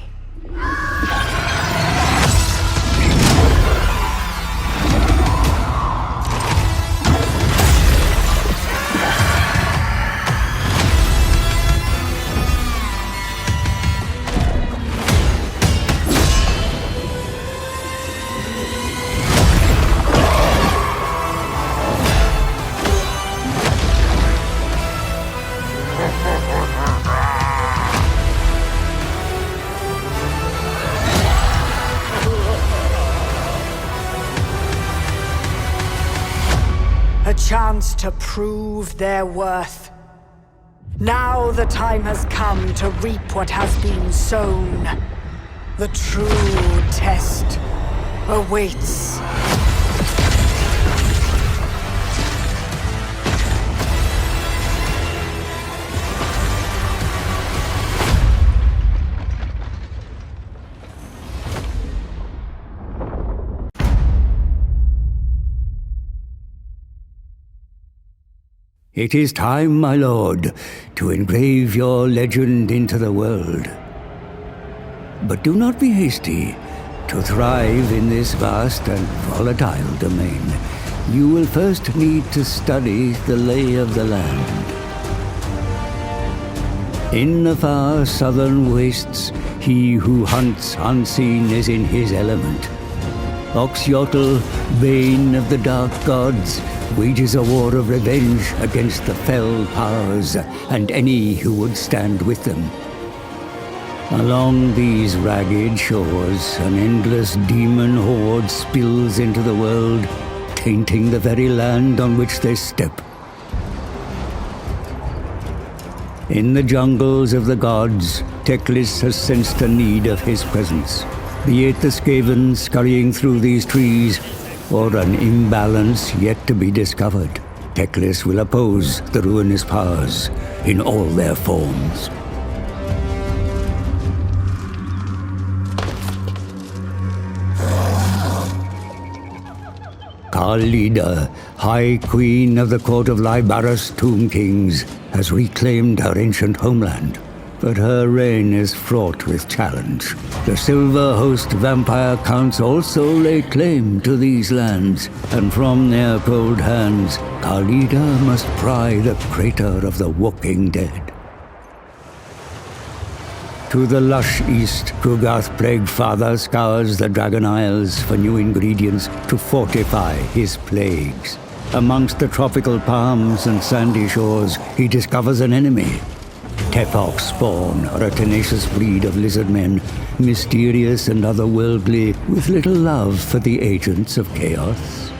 A chance to prove their worth. Now the time has come to reap what has been sown. The true test awaits. It is time, my lord, to engrave your legend into the world. But do not be hasty. To thrive in this vast and volatile domain, you will first need to study the lay of the land. In the far southern wastes, he who hunts unseen is in his element. Oxyotl, bane of the dark gods, wages a war of revenge against the fell powers and any who would stand with them. Along these ragged shores, an endless demon horde spills into the world, tainting the very land on which they step. In the jungles of the gods, Teclis has sensed the need of his presence. Be it the Skaven scurrying through these trees, or an imbalance yet to be discovered, Teclis will oppose the ruinous powers in all their forms. Karlida, High Queen of the Court of Lybaris Tomb Kings, has reclaimed her ancient homeland. But her reign is fraught with challenge. The Silver Host vampire counts also lay claim to these lands, and from their cold hands, Karlida must pry the crater of the walking dead. To the lush east, Krugarth Plaguefather scours the Dragon Isles for new ingredients to fortify his plagues. Amongst the tropical palms and sandy shores, he discovers an enemy. Tefok spawn are a tenacious breed of lizardmen, mysterious and otherworldly, with little love for the agents of chaos.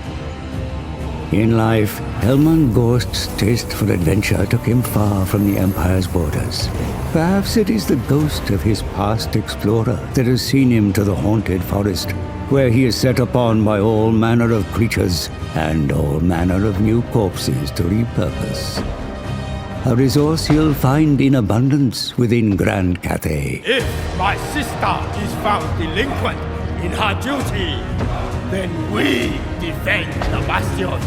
In life, Helman Ghost's taste for adventure took him far from the Empire's borders. Perhaps it is the ghost of his past explorer that has seen him to the haunted forest, where he is set upon by all manner of creatures and all manner of new corpses to repurpose. A resource you'll find in abundance within Grand Cathay. If my sister is found delinquent, in her duty, then we defend the bastion.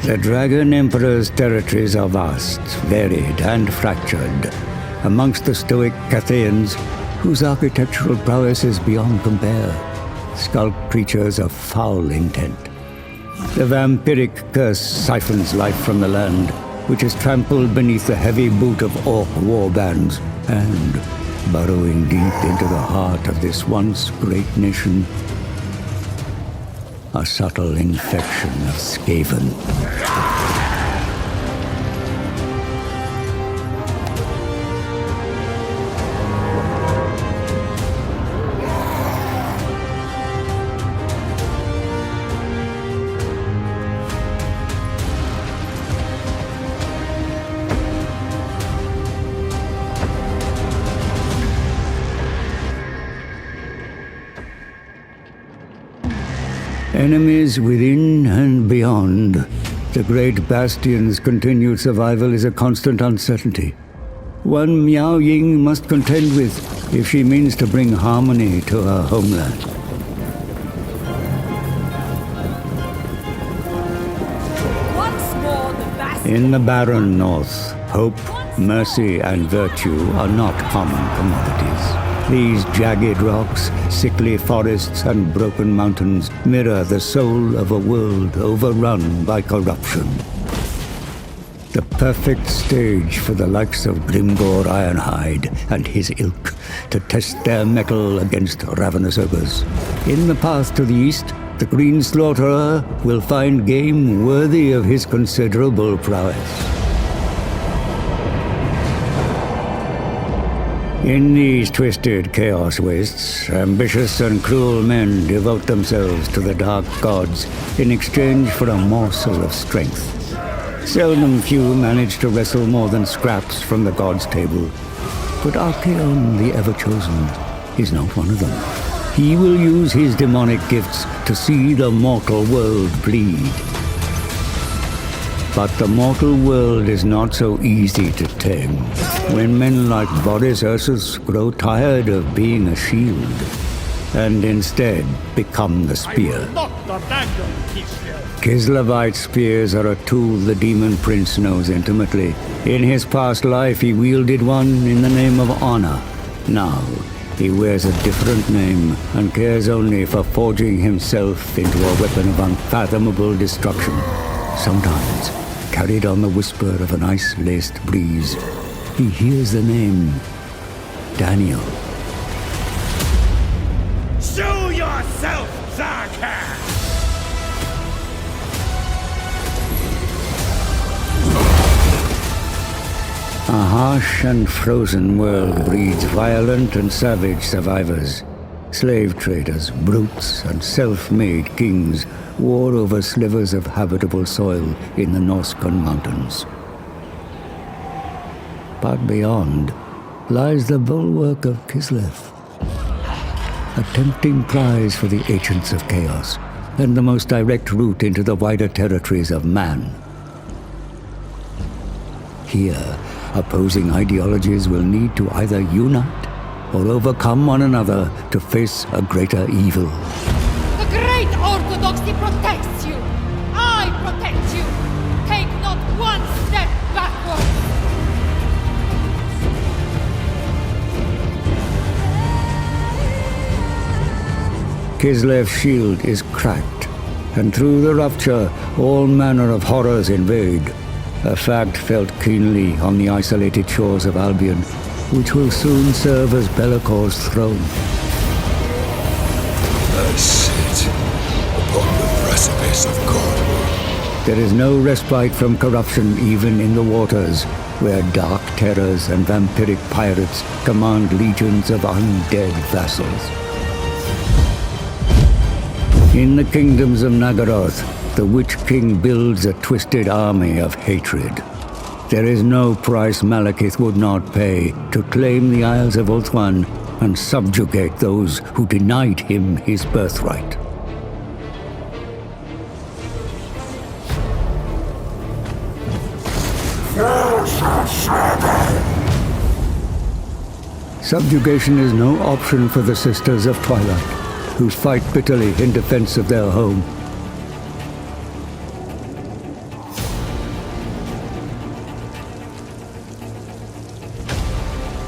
The Dragon Emperor's territories are vast, varied, and fractured. Amongst the stoic Cathayans, whose architectural prowess is beyond compare, skulk creatures of foul intent. The vampiric curse siphons life from the land, which is trampled beneath the heavy boot of orc warbands, and, burrowing deep into the heart of this once great nation, a subtle infection of Skaven. Enemies within and beyond, the great bastion's continued survival is a constant uncertainty. One Miao Ying must contend with if she means to bring harmony to her homeland. In the barren north, hope, mercy, and virtue are not common commodities. These jagged rocks, sickly forests, and broken mountains mirror the soul of a world overrun by corruption. The perfect stage for the likes of Grimgor Ironhide and his ilk to test their mettle against ravenous ogres. In the path to the east, the Green Slaughterer will find game worthy of his considerable prowess. In these twisted chaos wastes, ambitious and cruel men devote themselves to the dark gods in exchange for a morsel of strength. Seldom few manage to wrestle more than scraps from the gods' table. But Archaon, the Ever-Chosen, is not one of them. He will use his demonic gifts to see the mortal world bleed. But the mortal world is not so easy to tame. When men like Boris Ursus grow tired of being a shield, and instead become the spear. Kislevite spears are a tool the Demon Prince knows intimately. In his past life, he wielded one in the name of honor. Now, he wears a different name and cares only for forging himself into a weapon of unfathomable destruction. Sometimes, carried on the whisper of an ice-laced breeze, he hears the name Daniel. Show yourself, Zarkar! A harsh and frozen world breeds violent and savage survivors. Slave traders, brutes, and self-made kings war over slivers of habitable soil in the Norscan mountains. But beyond lies the bulwark of Kislev, a tempting prize for the Ancients of Chaos, and the most direct route into the wider territories of man. Here, opposing ideologies will need to either unite or overcome one another to face a greater evil. The great Orthodoxy protects you! I protect you! Take not one step backward! Kislev's shield is cracked, and through the rupture, all manner of horrors invade. A fact felt keenly on the isolated shores of Albion, which will soon serve as Be'lakor's throne. I sit upon the precipice of God. There is no respite from corruption even in the waters, where dark terrors and vampiric pirates command legions of undead vassals. In the kingdoms of Nagaroth, the Witch King builds a twisted army of hatred. There is no price Malekith would not pay to claim the Isles of Ulthuan and subjugate those who denied him his birthright. Subjugation is no option for the Sisters of Twilight, who fight bitterly in defense of their home.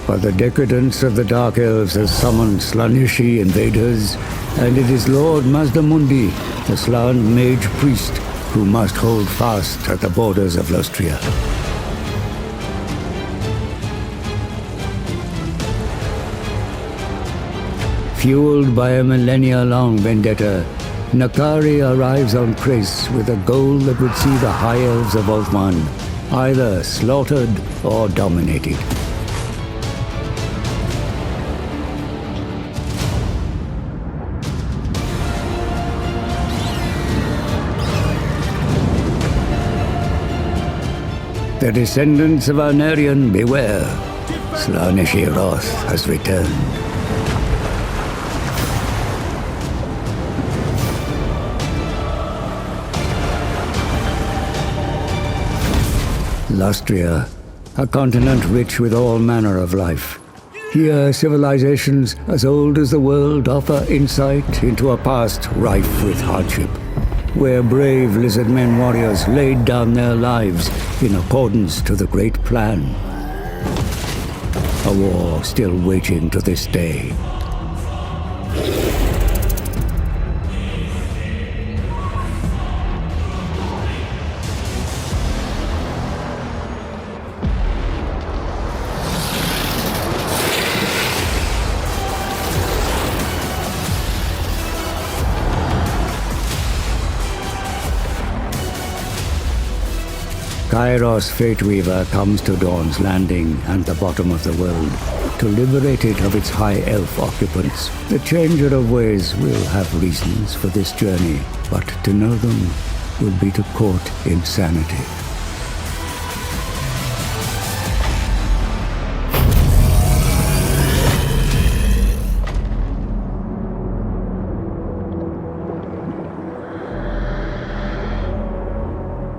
But the decadence of the Dark Elves has summoned Slaaneshi invaders, and it is Lord Mazdamundi, the Slaan mage priest, who must hold fast at the borders of Lostria. Fueled by a millennia-long vendetta, Nakari arrives on Krace with a goal that would see the High Elves of Ulthuan either slaughtered or dominated. The descendants of Arnerian, beware. Slaaneshi wrath has returned. Lostria, a continent rich with all manner of life. Here, civilizations as old as the world offer insight into a past rife with hardship, where brave Lizardmen warriors laid down their lives in accordance to the Great Plan. A war still waging to this day. Kairos Fateweaver comes to Dawn's Landing and the bottom of the world to liberate it of its high elf occupants. The Changer of Ways will have reasons for this journey, but to know them would be to court insanity.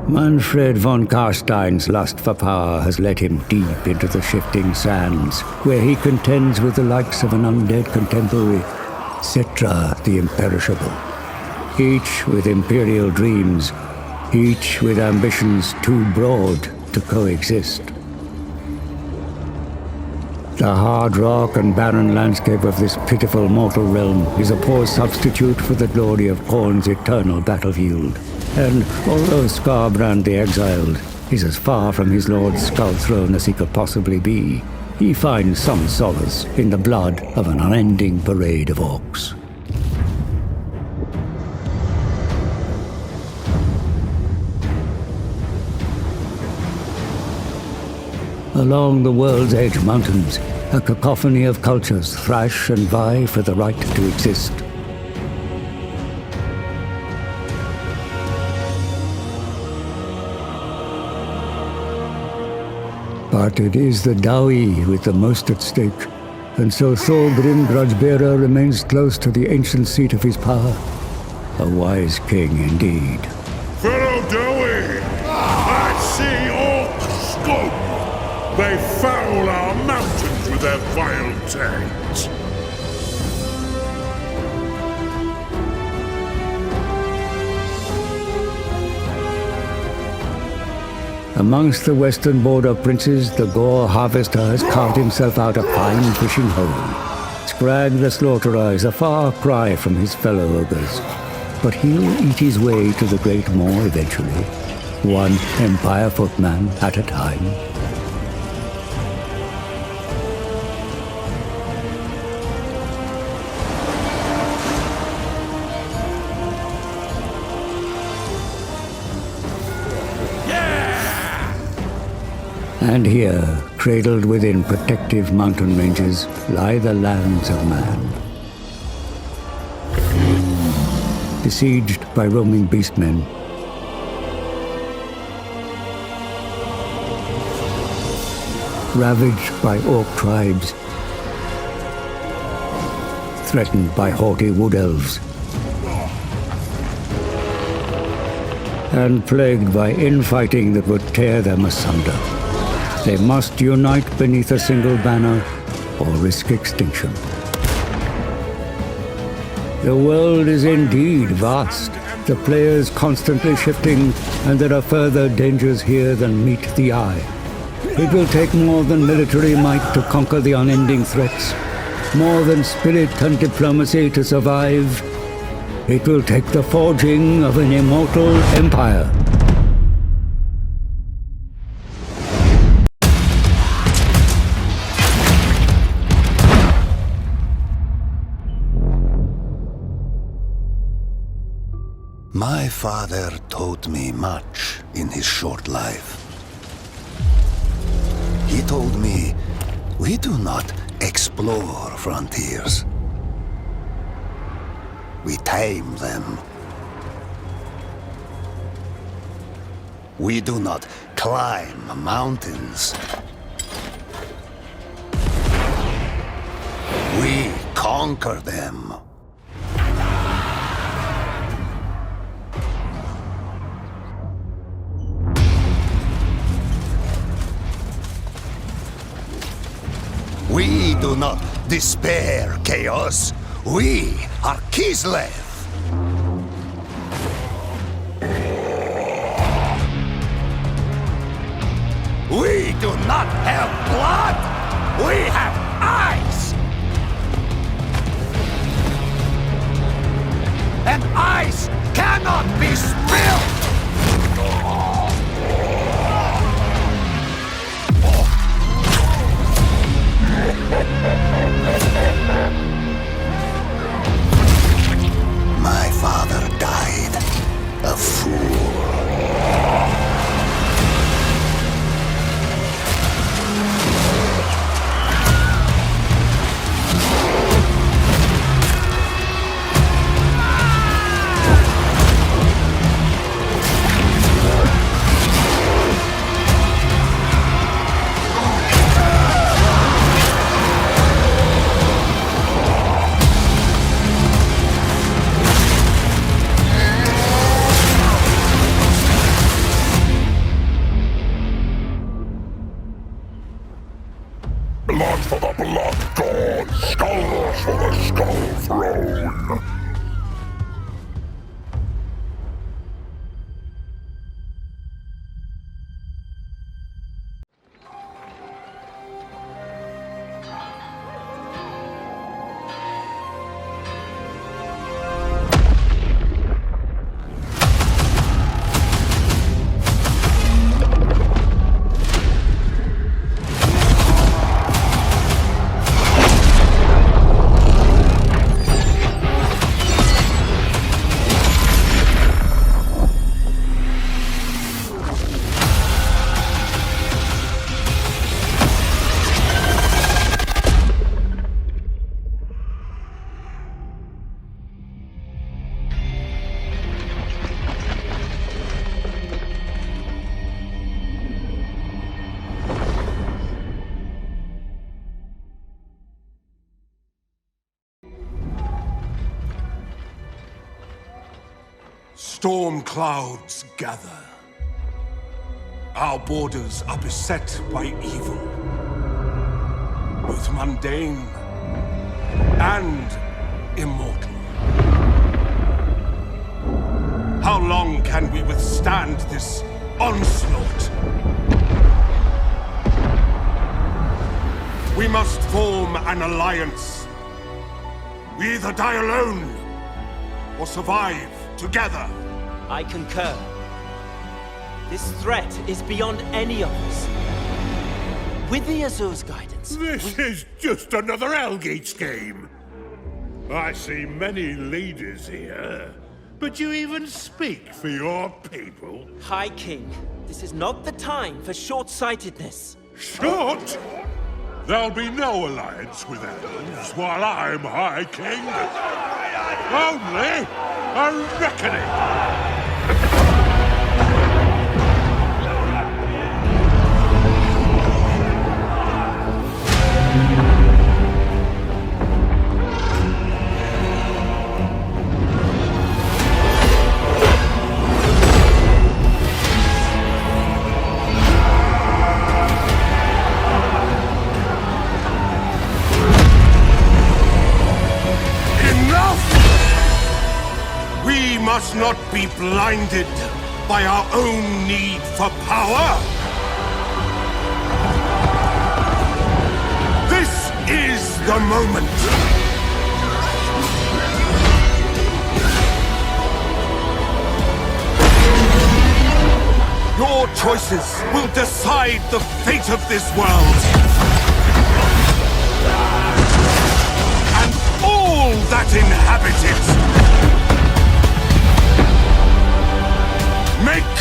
Mannfred Von Carstein's lust for power has led him deep into the shifting sands, where he contends with the likes of an undead contemporary, Cetra the Imperishable. Each with imperial dreams, each with ambitions too broad to coexist. The hard rock and barren landscape of this pitiful mortal realm is a poor substitute for the glory of Khorne's eternal battlefield. And although Skarbrand the Exiled is as far from his lord's skull throne as he could possibly be, he finds some solace in the blood of an unending parade of orcs. Along the World's Edge Mountains, a cacophony of cultures thrash and vie for the right to exist. But it is the Dawi with the most at stake, and so Thorgrim Grudgebearer remains close to the ancient seat of his power. A wise king indeed. Fellow Dawi, I see orcs scope. They foul our mountains with their vile taint. Amongst the western border princes, the Gore Harvester has carved himself out a fine fishing hole. Scrag the Slaughterer is a far cry from his fellow ogres, but he'll eat his way to the Great Moor eventually, one Empire footman at a time. And here, cradled within protective mountain ranges, lie the lands of man. Besieged by roaming beastmen, ravaged by orc tribes, threatened by haughty wood elves, and plagued by infighting that would tear them asunder. They must unite beneath a single banner or risk extinction. The world is indeed vast, the players constantly shifting, and there are further dangers here than meet the eye. It will take more than military might to conquer the unending threats, more than spirit and diplomacy to survive. It will take the forging of an immortal empire. My father taught me much in his short life. He told me, we do not explore frontiers. We tame them. We do not climb mountains. We conquer them. We do not despair, Chaos. We are Kislev. We do not have blood. We have eyes. And eyes cannot be spilled. My father died a fool. Blood for the blood god, skulls for the skull throne. Storm clouds gather. Our borders are beset by evil, both mundane and immortal. How long can we withstand this onslaught? We must form an alliance. We either die alone or survive together. I concur. This threat is beyond any of us. With the Azur's guidance... This is just another Elgates game. I see many leaders here, but you even speak for your people? High King, this is not the time for short-sightedness. Short? There'll be no alliance with Elves while I'm High King. Only a reckoning! us not be blinded by our own need for power. This is the moment. Your choices will decide the fate of this world. And all that inhabit it. Make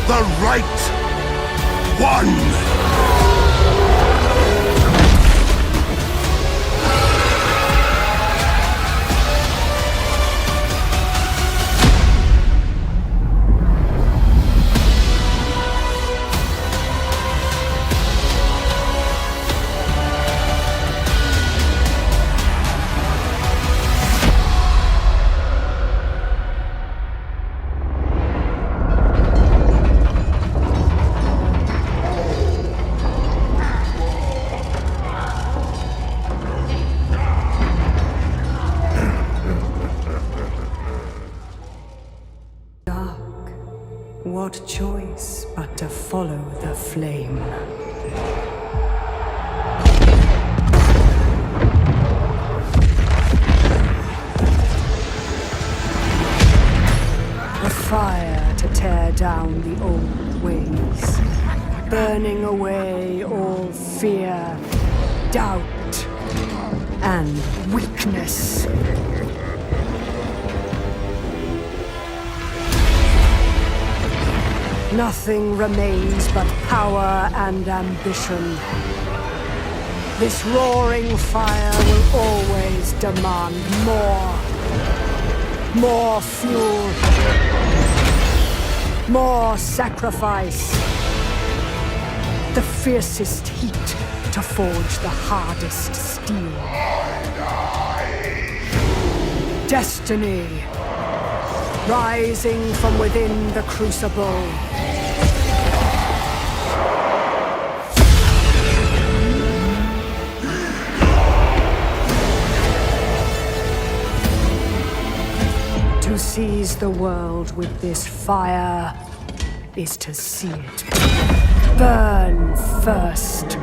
the right one. What choice but to follow the flame? The fire to tear down the old ways, burning away all fear, doubt, and weakness. Nothing remains but power and ambition. This roaring fire will always demand more. More fuel. More sacrifice. The fiercest heat to forge the hardest steel. Destiny. Rising from within the crucible. To seize the world with this fire is to see it burn first.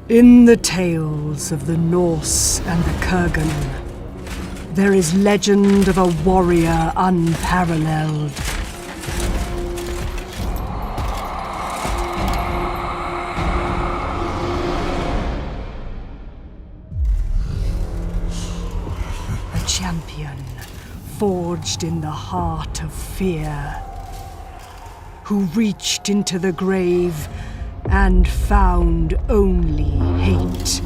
In the tales of the Norse and the Kurgan, there is legend of a warrior unparalleled. A champion forged in the heart of fear, who reached into the grave and found only hate.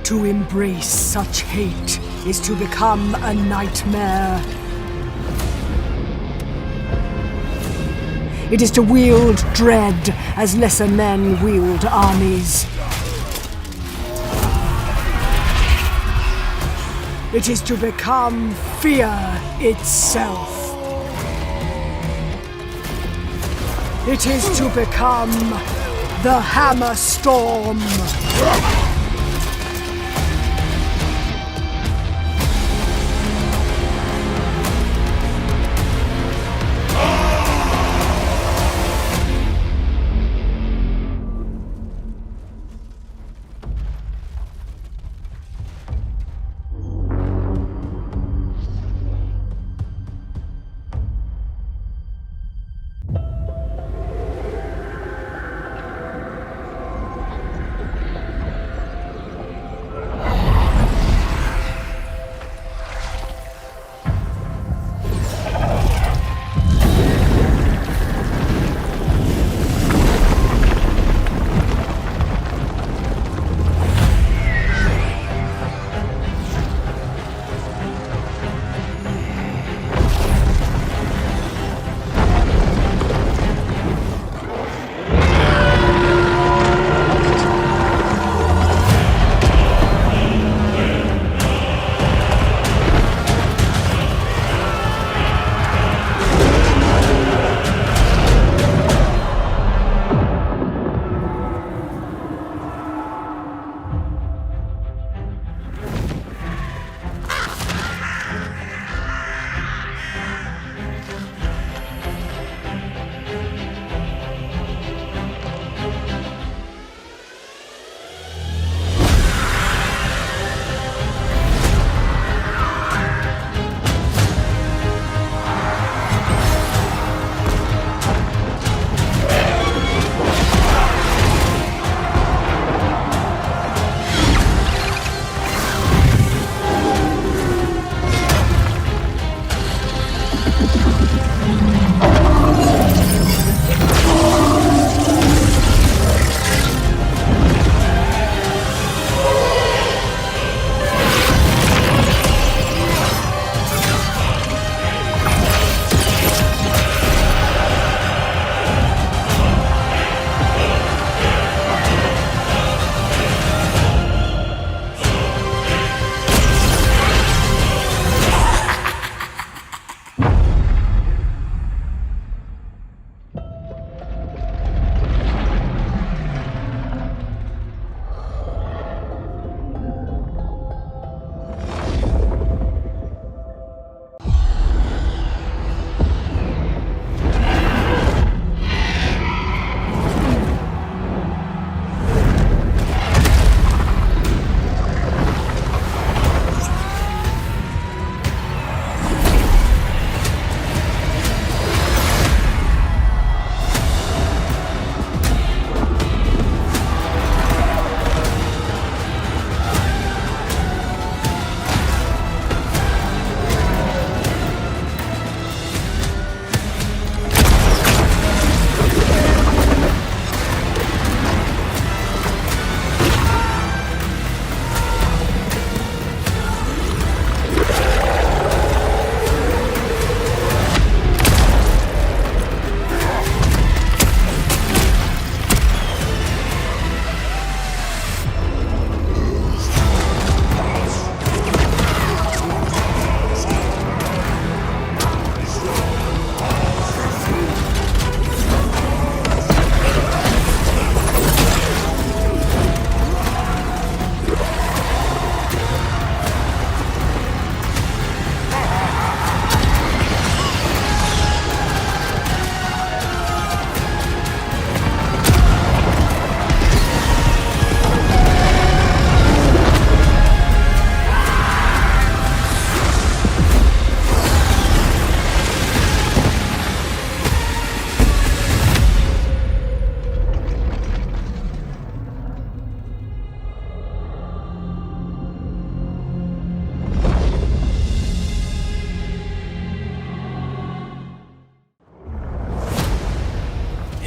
To embrace such hate is to become a nightmare. It is to wield dread as lesser men wield armies. It is to become fear itself. It is to become the Hammerstorm.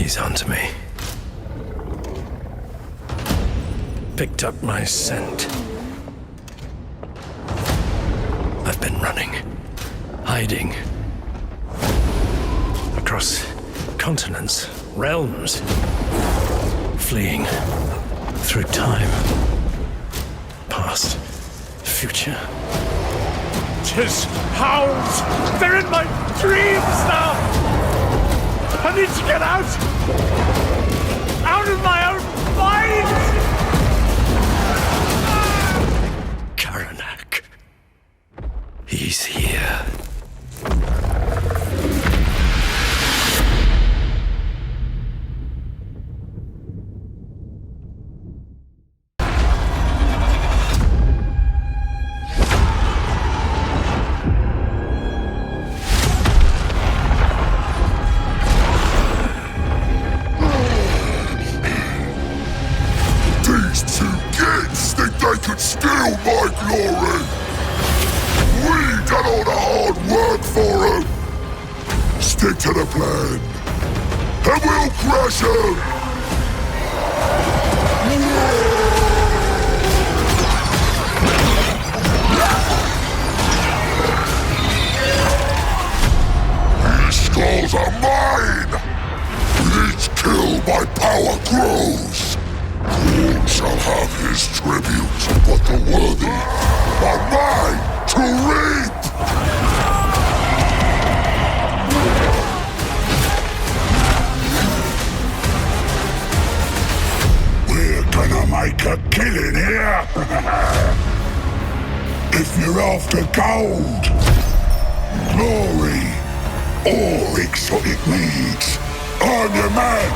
He's onto me. Picked up my scent. I've been running, hiding. Across continents, realms. Fleeing through time. Past, future. 'Tis hounds! They're in my dreams now! I need to get out! Out of my own mind! Karanak. He's here. Steal my glory! We done all the hard work for him! Stick to the plan, and we'll crush him! These skulls are mine! With each kill, my power grows! Khorne shall have his tribute, but the worthy are mine to reap! We're gonna make a killing here! If you're after gold, glory, or exotic meats, I'm your man!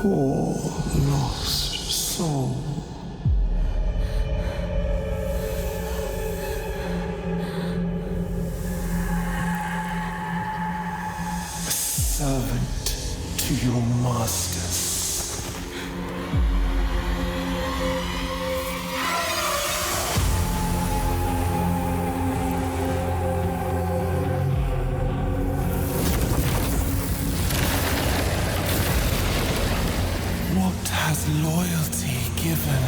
Poor lost soul. A servant to your masters. What has loyalty given?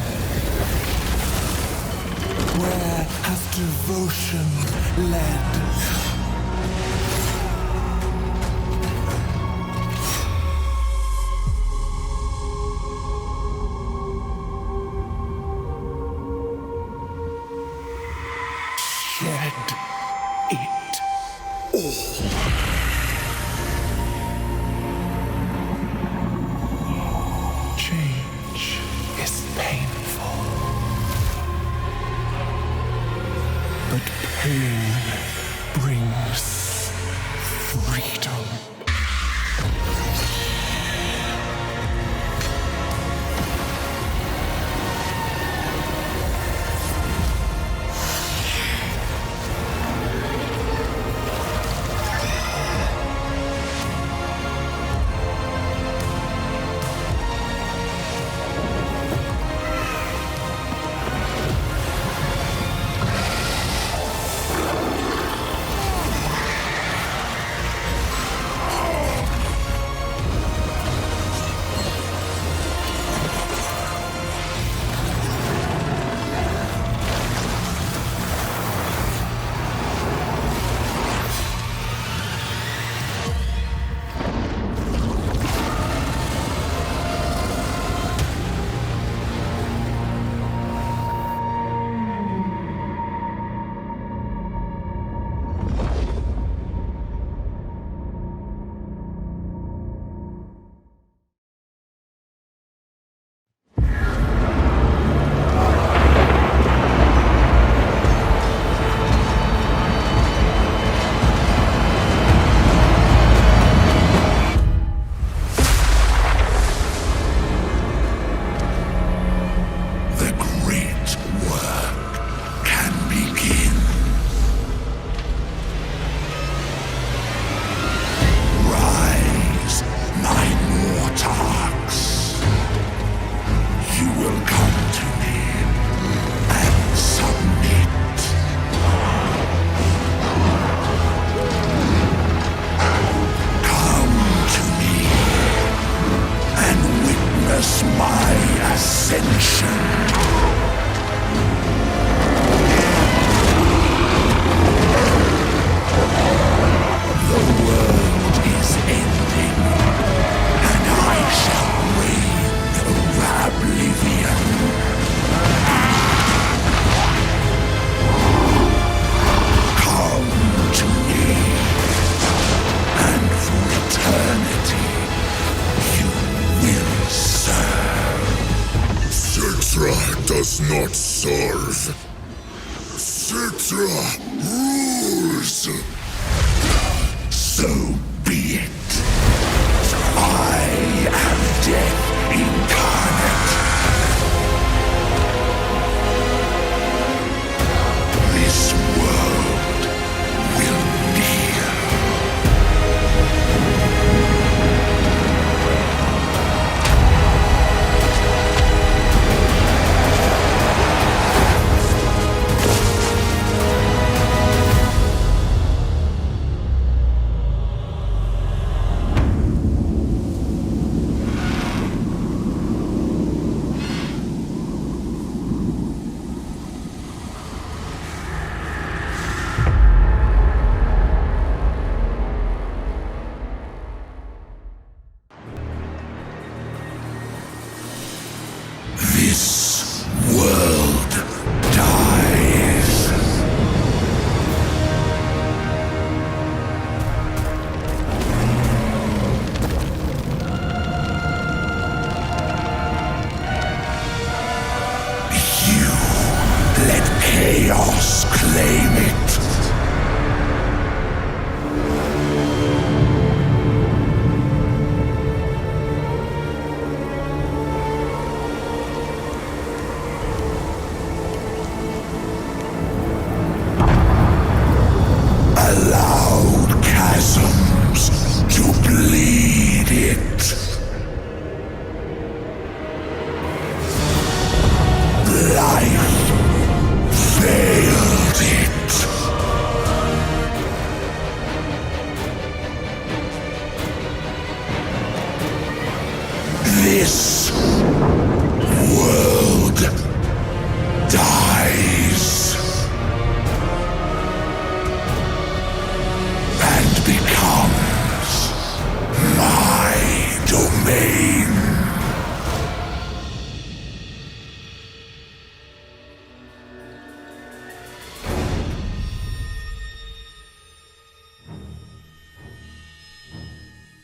Where has devotion led? Shed it all. Change is painful, but pain brings freedom. not serve. Sit up!